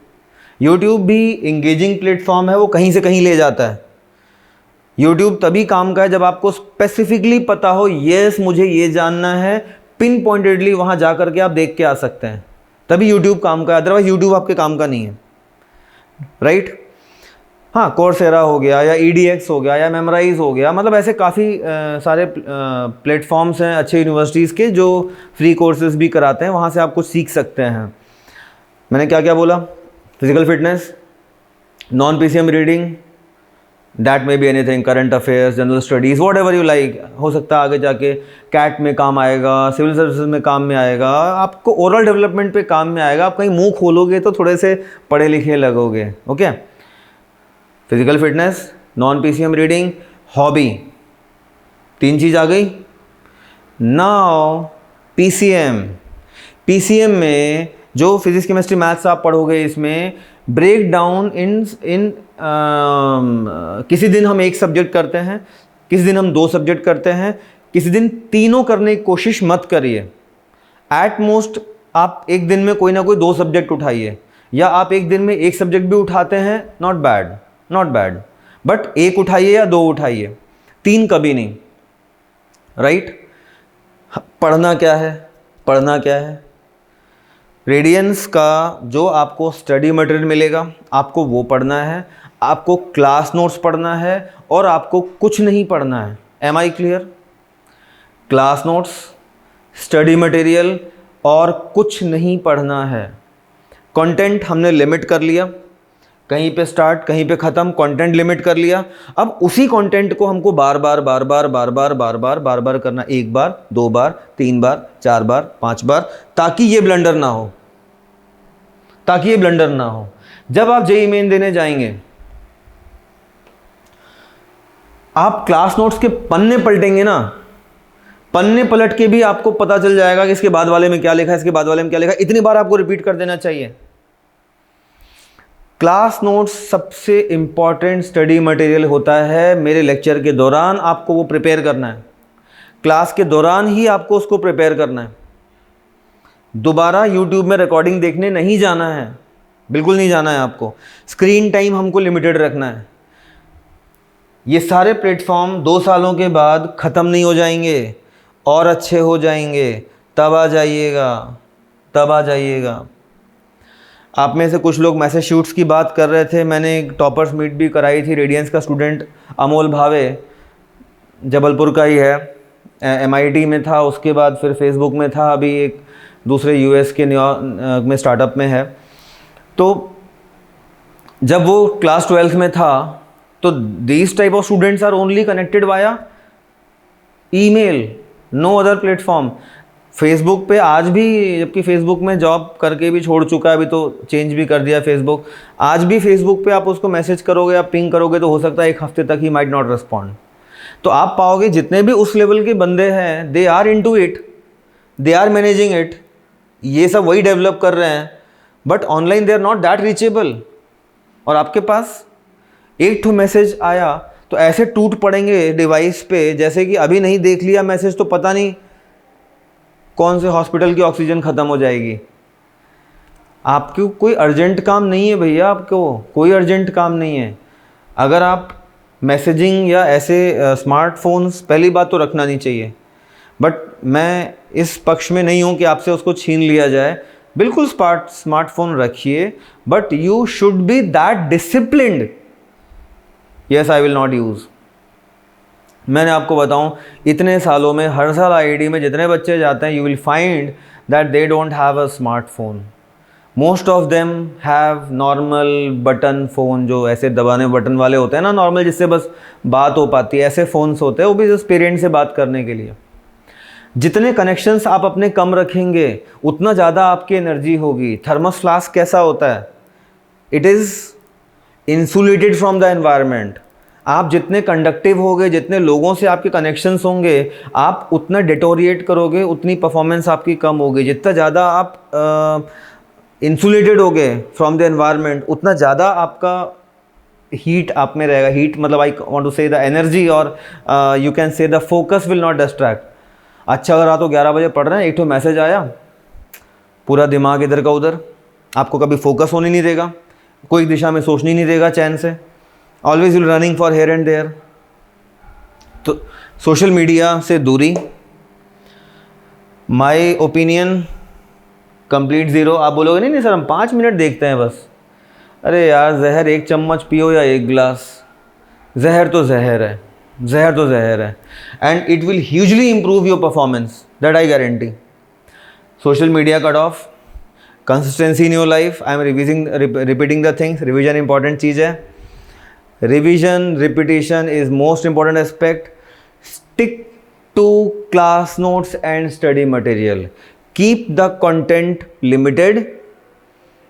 YouTube भी इंगेजिंग प्लेटफॉर्म है, वो कहीं से कहीं ले जाता है। यूट्यूब तभी काम का है जब आपको स्पेसिफिकली पता हो, येस मुझे ये जानना है, पिन पॉइंटेडली वहाँ जा करके आप देख के आ सकते हैं, तभी यूट्यूब काम का है, अदरवाइज यूट्यूब आपके काम का नहीं है, राइट। हाँ, कोर्सेरा हो गया या EDX हो गया या मेमोराइज हो गया, मतलब ऐसे काफ़ी सारे प्लेटफॉर्म्स हैं अच्छे यूनिवर्सिटीज़ के जो फ्री कोर्सेज भी कराते हैं, वहाँ से आप कुछ सीख सकते हैं। मैंने क्या क्या बोला? Physical fitness, non PCM reading, that may be anything, current affairs, general studies, what ever you like. हो सकता है आगे जाके कैट में काम आएगा, सिविल सर्विसेज में काम में आएगा, आपको ओरल डेवलपमेंट पे काम में आएगा। आप कहीं मुंह खोलोगे तो थोड़े से पढ़े लिखे लगोगे, okay. Physical fitness, non PCM reading, hobby, 3 चीज़ आ गई। नाउ पीसीएम में जो फिजिक्स केमिस्ट्री मैथ्स आप पढ़ोगे, इसमें ब्रेक डाउन इन किसी दिन हम 1 सब्जेक्ट करते हैं, किसी दिन हम 2 सब्जेक्ट करते हैं, किसी दिन तीनों करने की कोशिश मत करिए। एट मोस्ट आप एक दिन में कोई ना कोई 2 सब्जेक्ट उठाइए, या आप एक दिन में 1 सब्जेक्ट भी उठाते हैं, नॉट बैड, बट 1 उठाइए या 2 उठाइए, 3 कभी नहीं, राइट। पढ़ना क्या है? रेडियंस का जो आपको स्टडी मटेरियल मिलेगा, आपको वो पढ़ना है, आपको क्लास नोट्स पढ़ना है, और आपको कुछ नहीं पढ़ना है। Am I clear? Class notes, study material और कुछ नहीं पढ़ना है। कंटेंट हमने लिमिट कर लिया, कहीं पे स्टार्ट कहीं पे ख़त्म, कंटेंट लिमिट कर लिया। अब उसी कंटेंट को हमको बार बार करना, 1 बार, 2 बार, 3 बार, 4 बार, 5 बार, ताकि ये ब्लंडर ना हो। जब आप जेईई मेन देने जाएंगे, आप क्लास नोट्स के पन्ने पलटेंगे ना, पन्ने पलट के भी आपको पता चल जाएगा कि इसके बाद वाले में क्या लिखा है, इसके बाद वाले में क्या लिखा है। इतनी बार आपको रिपीट कर देना चाहिए। क्लास नोट्स सबसे इंपॉर्टेंट स्टडी मटेरियल होता है। मेरे लेक्चर के दौरान आपको वो प्रिपेयर करना है, क्लास के दौरान ही आपको उसको प्रिपेयर करना है। दोबारा यूट्यूब में रिकॉर्डिंग देखने नहीं जाना है, बिल्कुल नहीं जाना है आपको। स्क्रीन टाइम हमको लिमिटेड रखना है। ये सारे प्लेटफॉर्म 2 सालों के बाद ख़त्म नहीं हो जाएंगे और अच्छे हो जाएंगे, तब आ जाइएगा, तब आ जाइएगा। आप में से कुछ लोग मैसेज की बात कर रहे थे। मैंने एक टॉपर्स मीट भी कराई थी। रेडियंस का स्टूडेंट अमोल भावे, जबलपुर का ही है, MIT में था, उसके बाद फिर फेसबुक में था, अभी एक दूसरे US के न्यूयॉर्क में स्टार्टअप में है। तो जब वो क्लास 12th में था तो these type of students are only connected via email, no other platform. Facebook पे आज भी, जबकि फेसबुक में जॉब करके भी छोड़ चुका है, अभी तो चेंज भी कर दिया फेसबुक, आज भी फेसबुक पे आप उसको मैसेज करोगे या पिंग करोगे तो हो सकता है 1 हफ्ते तक ही माइट नॉट रिस्पॉन्ड। तो आप पाओगे जितने भी उस लेवल के बंदे हैं, they are into it, they are managing it, ये सब वही डेवलप कर रहे हैं, but online they are not that reachable. और आपके पास एक ठो मैसेज आया तो ऐसे टूट पड़ेंगे डिवाइस पे, जैसे कि अभी नहीं देख लिया मैसेज तो पता नहीं कौन से हॉस्पिटल की ऑक्सीजन ख़त्म हो जाएगी। आपको कोई अर्जेंट काम नहीं है भैया, आपको कोई अर्जेंट काम नहीं है। अगर आप मैसेजिंग या ऐसे स्मार्टफोन्स, पहली बात तो रखना नहीं चाहिए, बट मैं इस पक्ष में नहीं हूँ कि आपसे उसको छीन लिया जाए। बिल्कुल स्मार्टफोन रखिए, but you should be that disciplined. Yes, I will not use. मैंने आपको बताऊं, इतने सालों में हर साल IIT में जितने बच्चे जाते हैं, you will find that they don't have a smartphone. Most of them have normal button phone, जो ऐसे दबाने बटन वाले होते हैं ना, नॉर्मल, जिससे बस बात हो पाती है, ऐसे फ़ोन्स होते हैं, वो भी जस्ट पेरेंट्स से बात करने के लिए। जितने कनेक्शंस आप अपने कम रखेंगे उतना ज़्यादा आपकी एनर्जी होगी। थर्मस फ्लास्क कैसा होता है? It is insulated from the environment. आप जितने कंडक्टिव होगे, जितने लोगों से आपके कनेक्शंस होंगे, आप उतना डिटोरिएट करोगे, उतनी परफॉर्मेंस आपकी कम होगी। जितना ज़्यादा आप इंसुलेटेड होगे फ्रॉम द एनवायरनमेंट, उतना ज़्यादा आपका हीट आप में रहेगा। हीट मतलब आई वांट टू से द एनर्जी, और you can say the focus will not distract. अच्छा, अगर रात को 11 बजे पढ़ रहे हैं, एक तो मैसेज आया, पूरा दिमाग इधर का उधर, आपको कभी फोकस होने नहीं देगा, कोई दिशा में सोचने नहीं देगा चैन से, always will running for here and there. तो सोशल मीडिया से दूरी, माय ओपिनियन कंप्लीट ज़ीरो। आप बोलोगे नहीं सर हम 5 मिनट देखते हैं बस। अरे यार, जहर 1 चम्मच पियो या 1 गिलास, जहर तो जहर है, जहर तो जहर है, and it will hugely improve your performance, that I guarantee. Social media cut off, consistency in your life. I am repeating the things. Revision important चीज़ है। Revision, repetition is most important aspect. Stick to class notes and study material. Keep the content limited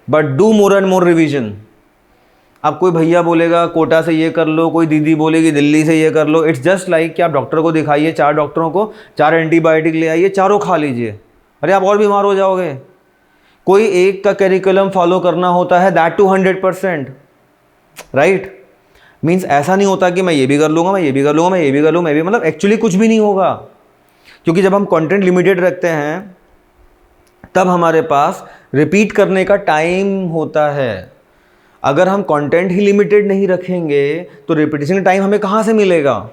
but do more and more revision. अब कोई भैया बोलेगा कोटा से ये कर लो, कोई दीदी बोलेगी दिल्ली से ये कर लो। इट्स जस्ट लाइक कि आप डॉक्टर को दिखाइए, 4 डॉक्टरों को 4 एंटीबायोटिक ले आइए, चारों खा लीजिए, अरे आप और बीमार हो जाओगे। कोई एक का करिकुलम फॉलो करना होता है, दैट टू 100%, राइट। मीन्स ऐसा नहीं होता कि मैं ये भी कर लूँगा, मैं ये भी कर लूँगा, मैं ये भी कर लूँ, मैं भी, मतलब एक्चुअली कुछ भी नहीं होगा। क्योंकि जब हम कंटेंट लिमिटेड रखते हैं तब हमारे पास रिपीट करने का टाइम होता है। अगर हम कंटेंट ही लिमिटेड नहीं रखेंगे तो रिपीटिशन टाइम हमें कहाँ से मिलेगा?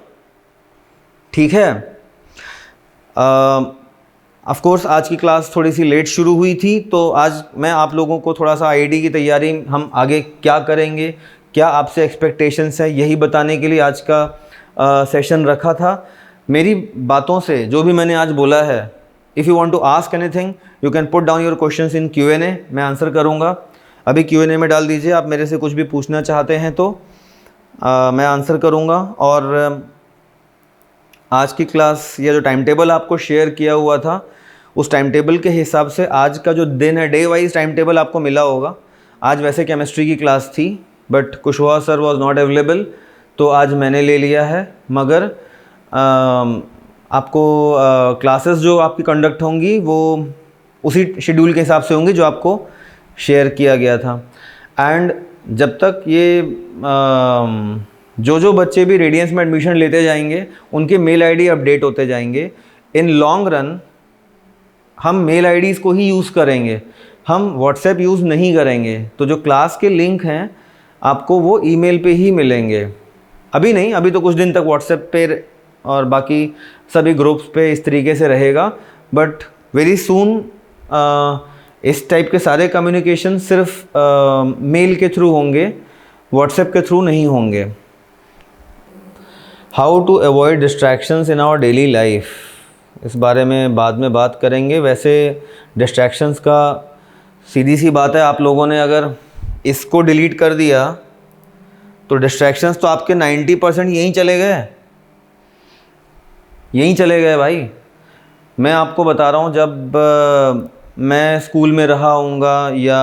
ठीक है। ऑफ कोर्स आज की क्लास थोड़ी सी लेट शुरू हुई थी, तो आज मैं आप लोगों को थोड़ा सा IIT की तैयारी, हम आगे क्या करेंगे, क्या आपसे एक्सपेक्टेशंस है, यही बताने के लिए आज का सेशन रखा था। मेरी बातों से जो भी मैंने आज बोला है, if you want to ask anything you can put down your questions in Q&A, मैं आंसर करूँगा। अभी Q&A में डाल दीजिए, आप मेरे से कुछ भी पूछना चाहते हैं तो मैं आंसर करूँगा। और आज की क्लास, या जो टाइम टेबल आपको शेयर किया हुआ था, उस टाइम टेबल के हिसाब से आज का जो दिन है, डे वाइज टाइम टेबल आपको मिला होगा। आज वैसे केमिस्ट्री की क्लास थी, but Kushwaha sir was not available, तो आज मैंने ले लिया है। मगर आपको क्लासेस जो आपकी कंडक्ट होंगी वो उसी शेड्यूल के हिसाब से होंगी जो आपको शेयर किया गया था। एंड जब तक ये जो बच्चे भी रेडियंस में एडमिशन लेते जाएंगे उनके मेल आईडी अपडेट होते जाएंगे। इन लॉन्ग रन हम मेल आईडीज़ को ही यूज़ करेंगे, हम व्हाट्सएप यूज़ नहीं करेंगे। तो जो क्लास के लिंक हैं आपको वो ईमेल पे ही मिलेंगे। अभी नहीं, अभी तो कुछ दिन तक व्हाट्सएप पे और बाकी सभी ग्रुप्स पे इस तरीके से रहेगा, बट वेरी सून इस टाइप के सारे कम्युनिकेशन सिर्फ मेल के थ्रू होंगे, व्हाट्सएप के थ्रू नहीं होंगे। How to avoid distractions in our daily life, इस बारे में बाद में बात करेंगे। वैसे डिस्ट्रैक्शंस का सीधी सी बात है, आप लोगों ने अगर इसको डिलीट कर दिया तो डिस्ट्रैक्शंस तो आपके 90% यहीं चले गए भाई। मैं आपको बता रहा हूँ, जब मैं स्कूल में रहा हूँगा या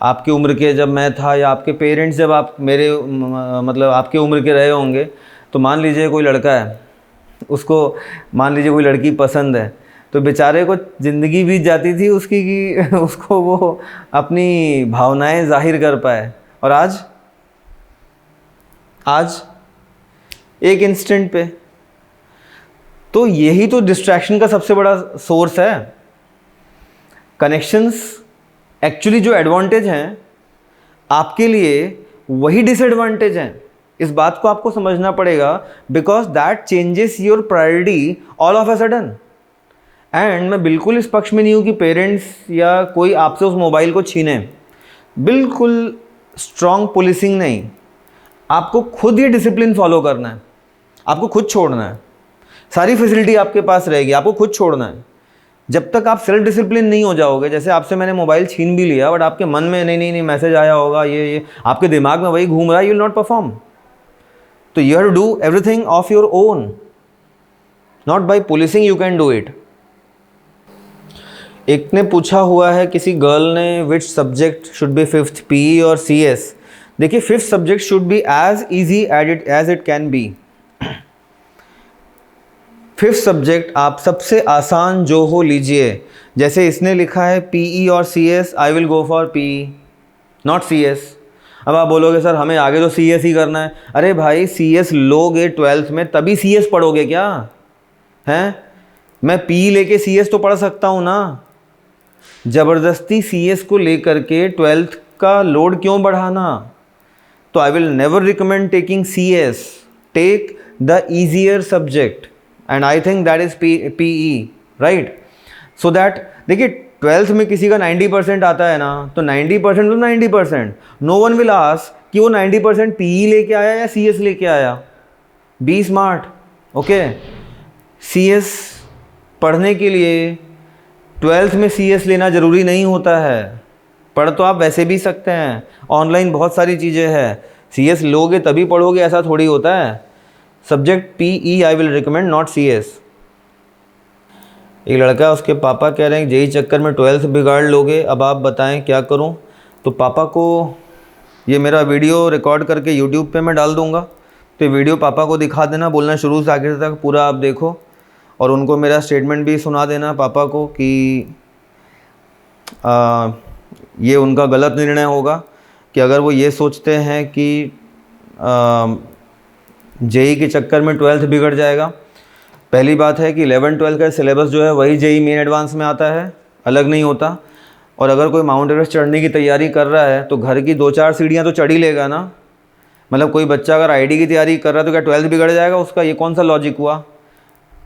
आपकी उम्र के जब मैं था, या आपके पेरेंट्स जब आप मेरे मतलब आपके उम्र के रहे होंगे, तो मान लीजिए कोई लड़का है, उसको मान लीजिए कोई लड़की पसंद है, तो बेचारे को ज़िंदगी बीत जाती थी उसकी कि उसको वो अपनी भावनाएं जाहिर कर पाए। और आज एक इंस्टेंट पे, तो यही तो डिस्ट्रैक्शन का सबसे बड़ा सोर्स है। कनेक्शंस एक्चुअली जो एडवांटेज हैं आपके लिए वही डिसएडवांटेज हैं। इस बात को आपको समझना पड़ेगा, because that changes your priority all of a sudden. And मैं बिल्कुल इस पक्ष में नहीं हूँ कि पेरेंट्स या कोई आपसे उस मोबाइल को छीने, बिल्कुल स्ट्रॉन्ग पुलिसिंग नहीं। आपको खुद ये डिसिप्लिन फॉलो करना है, आपको खुद छोड़ना है। सारी फैसिलिटी आपके पास रहेगी, आपको खुद छोड़ना है। जब तक आप सेल्फ डिसिप्लिन नहीं हो जाओगे, जैसे आपसे मैंने मोबाइल छीन भी लिया बट आपके मन में नहीं मैसेज आया होगा, ये आपके दिमाग में वही घूम रहा है, यू विल नॉट परफॉर्म। तो you have to do everything of your own, not by policing you can do it. एक ने पूछा हुआ है, किसी गर्ल ने, which subject should be fifth, PE और सीएस। देखिए, fifth subject should be as easy as it can be. Fifth subject आप सबसे आसान जो हो लीजिए। जैसे इसने लिखा है पीई और CS, I will go for PE not CS. अब आप बोलोगे सर हमें आगे तो सीएस ही करना है। अरे भाई, सीएस लोगे 12th में तभी सीएस पढ़ोगे क्या? हैं, मैं पीई लेके सीएस तो पढ़ सकता हूँ ना। ज़बरदस्ती सीएस को लेकर के 12th का लोड क्यों बढ़ाना? तो I will never recommend taking CS, take the easier subject and I think that is PE, right. So that, देखिए 12th में किसी का 90% आता है ना, तो 90% तो 90%, नो वन विल आस्क कि वो 90% पीई लेके आया या सीएस लेके आया। B smart, okay. सीएस पढ़ने के लिए 12th में सीएस लेना ज़रूरी नहीं होता है, पढ़ तो आप वैसे भी सकते हैं, ऑनलाइन बहुत सारी चीज़ें हैं। सीएस लोगे तभी पढ़ोगे ऐसा थोड़ी होता है। Subject PE I will recommend, not CS. एक लड़का, उसके पापा कह रहे हैं जेई चक्कर में 12th बिगाड़ लोगे, अब आप बताएं क्या करूं। तो पापा को ये मेरा वीडियो रिकॉर्ड करके यूट्यूब पे मैं डाल दूंगा, तो ये वीडियो पापा को दिखा देना, बोलना शुरू से आखिर तक पूरा आप देखो, और उनको मेरा स्टेटमेंट भी सुना देना पापा को कि ये उनका गलत निर्णय होगा कि अगर वो ये सोचते हैं कि जेई के चक्कर में 12th बिगड़ जाएगा। पहली बात है कि 11-12 का सिलेबस जो है वही जेई मेन एडवांस में आता है, अलग नहीं होता। और अगर कोई माउंट एवरेस्ट चढ़ने की तैयारी कर रहा है तो घर की 2-4 सीढ़ियाँ तो चढ़ ही लेगा ना। मतलब कोई बच्चा अगर आईडी की तैयारी कर रहा है तो क्या 12th बिगड़ जाएगा उसका? ये कौन सा लॉजिक हुआ?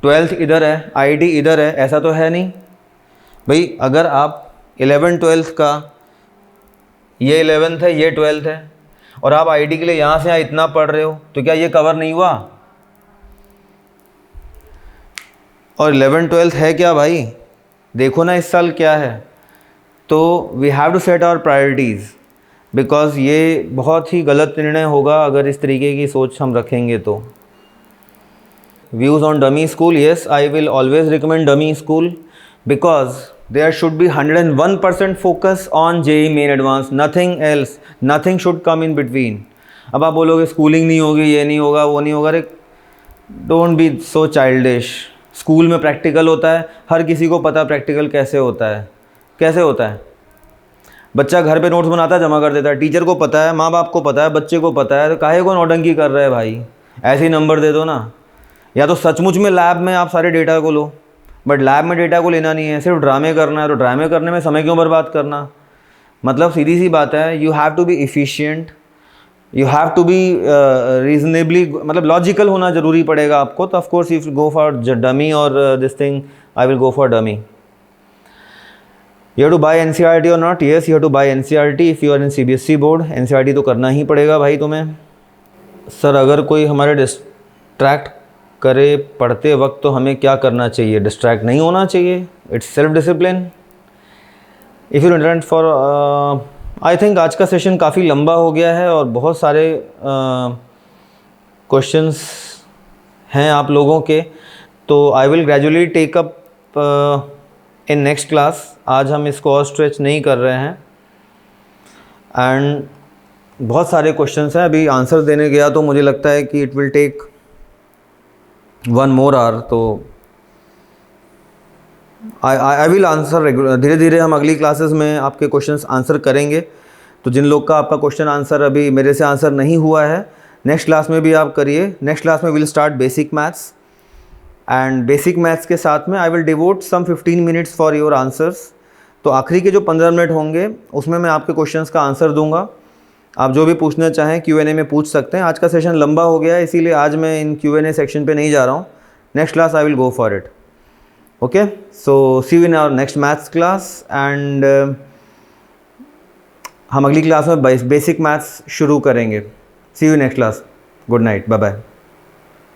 12th इधर है, आईडी इधर है, ऐसा तो है नहीं भाई। अगर आप 11-12 का, ये 11th है, ये 12th है, और आप आईडी के लिए यहाँ से यहाँ इतना पढ़ रहे हो, तो क्या ये कवर नहीं हुआ? और 11-12 है क्या भाई? देखो ना इस साल क्या है। तो we have to set our priorities, because ये बहुत ही गलत निर्णय होगा अगर इस तरीके की सोच हम रखेंगे तो। Views on dummy school, yes I will always recommend dummy school, because there should be 101% focus on JEE main advance, nothing else, nothing should come in between। अब आप बोलोगे स्कूलिंग नहीं होगी, ये नहीं होगा, वो नहीं होगा। अरे don't be so childish. School में प्रैक्टिकल होता है, हर किसी को पता प्रैक्टिकल कैसे होता है, कैसे होता है। बच्चा घर पे नोट्स बनाता है, जमा कर देता है, टीचर को पता है, माँ बाप को पता है, बच्चे को पता है, तो काहे को नौटंकी कर रहा है भाई। ऐसे ही नंबर दे दो ना। या तो सचमुच में लैब में आप सारे डेटा को लो, बट लैब में डेटा को लेना नहीं है, सिर्फ ड्रामे करना है, तो ड्रामे करने में समय क्यों बर्बाद करना। मतलब सीधी सी बात है, you have to be efficient, you have to be reasonably, मतलब लॉजिकल होना ज़रूरी पड़ेगा आपको। तो of course if go for dummy और this thing, I will go for dummy. You have to buy NCERT और not? Yes, you have to buy NCERT if you are in CBSE board. NCERT तो करना ही पड़ेगा भाई तुम्हें। Sir अगर कोई हमारे डिस्ट्रैक्ट करे पढ़ते वक्त तो हमें क्या करना चाहिए? डिस्ट्रैक्ट नहीं होना चाहिए, it's self discipline. If you interest for, I think आज का सेशन काफ़ी लंबा हो गया है और बहुत सारे क्वेश्चंस हैं आप लोगों के, तो I will gradually take up in next class. आज हम इसको और स्ट्रेच नहीं कर रहे हैं। एंड बहुत सारे क्वेश्चंस हैं, अभी आंसर देने गया तो मुझे लगता है कि it will take 1 more hour। तो आई विल आंसर रेगुलर, धीरे धीरे हम अगली क्लासेस में आपके क्वेश्चंस आंसर करेंगे। तो जिन लोग का आपका क्वेश्चन आंसर अभी मेरे से आंसर नहीं हुआ है, नेक्स्ट क्लास में भी आप करिए। नेक्स्ट क्लास में will start basic maths, and basic maths के साथ में I will devote some 15 minutes for your answers. तो आखिरी के जो 15 मिनट होंगे उसमें मैं आपके क्वेश्चंस का आंसर दूंगा। आप जो भी पूछना चाहें Q&A में पूछ सकते हैं। आज का सेशन लंबा हो गया है, इसीलिए आज मैं इन Q&A सेक्शन पे नहीं जा रहा हूँ। Next class I will go for it. Okay, so see you in our next maths class. And हम अगली क्लास में बेसिक मैथ्स शुरू करेंगे। See you next class. Good night, bye bye.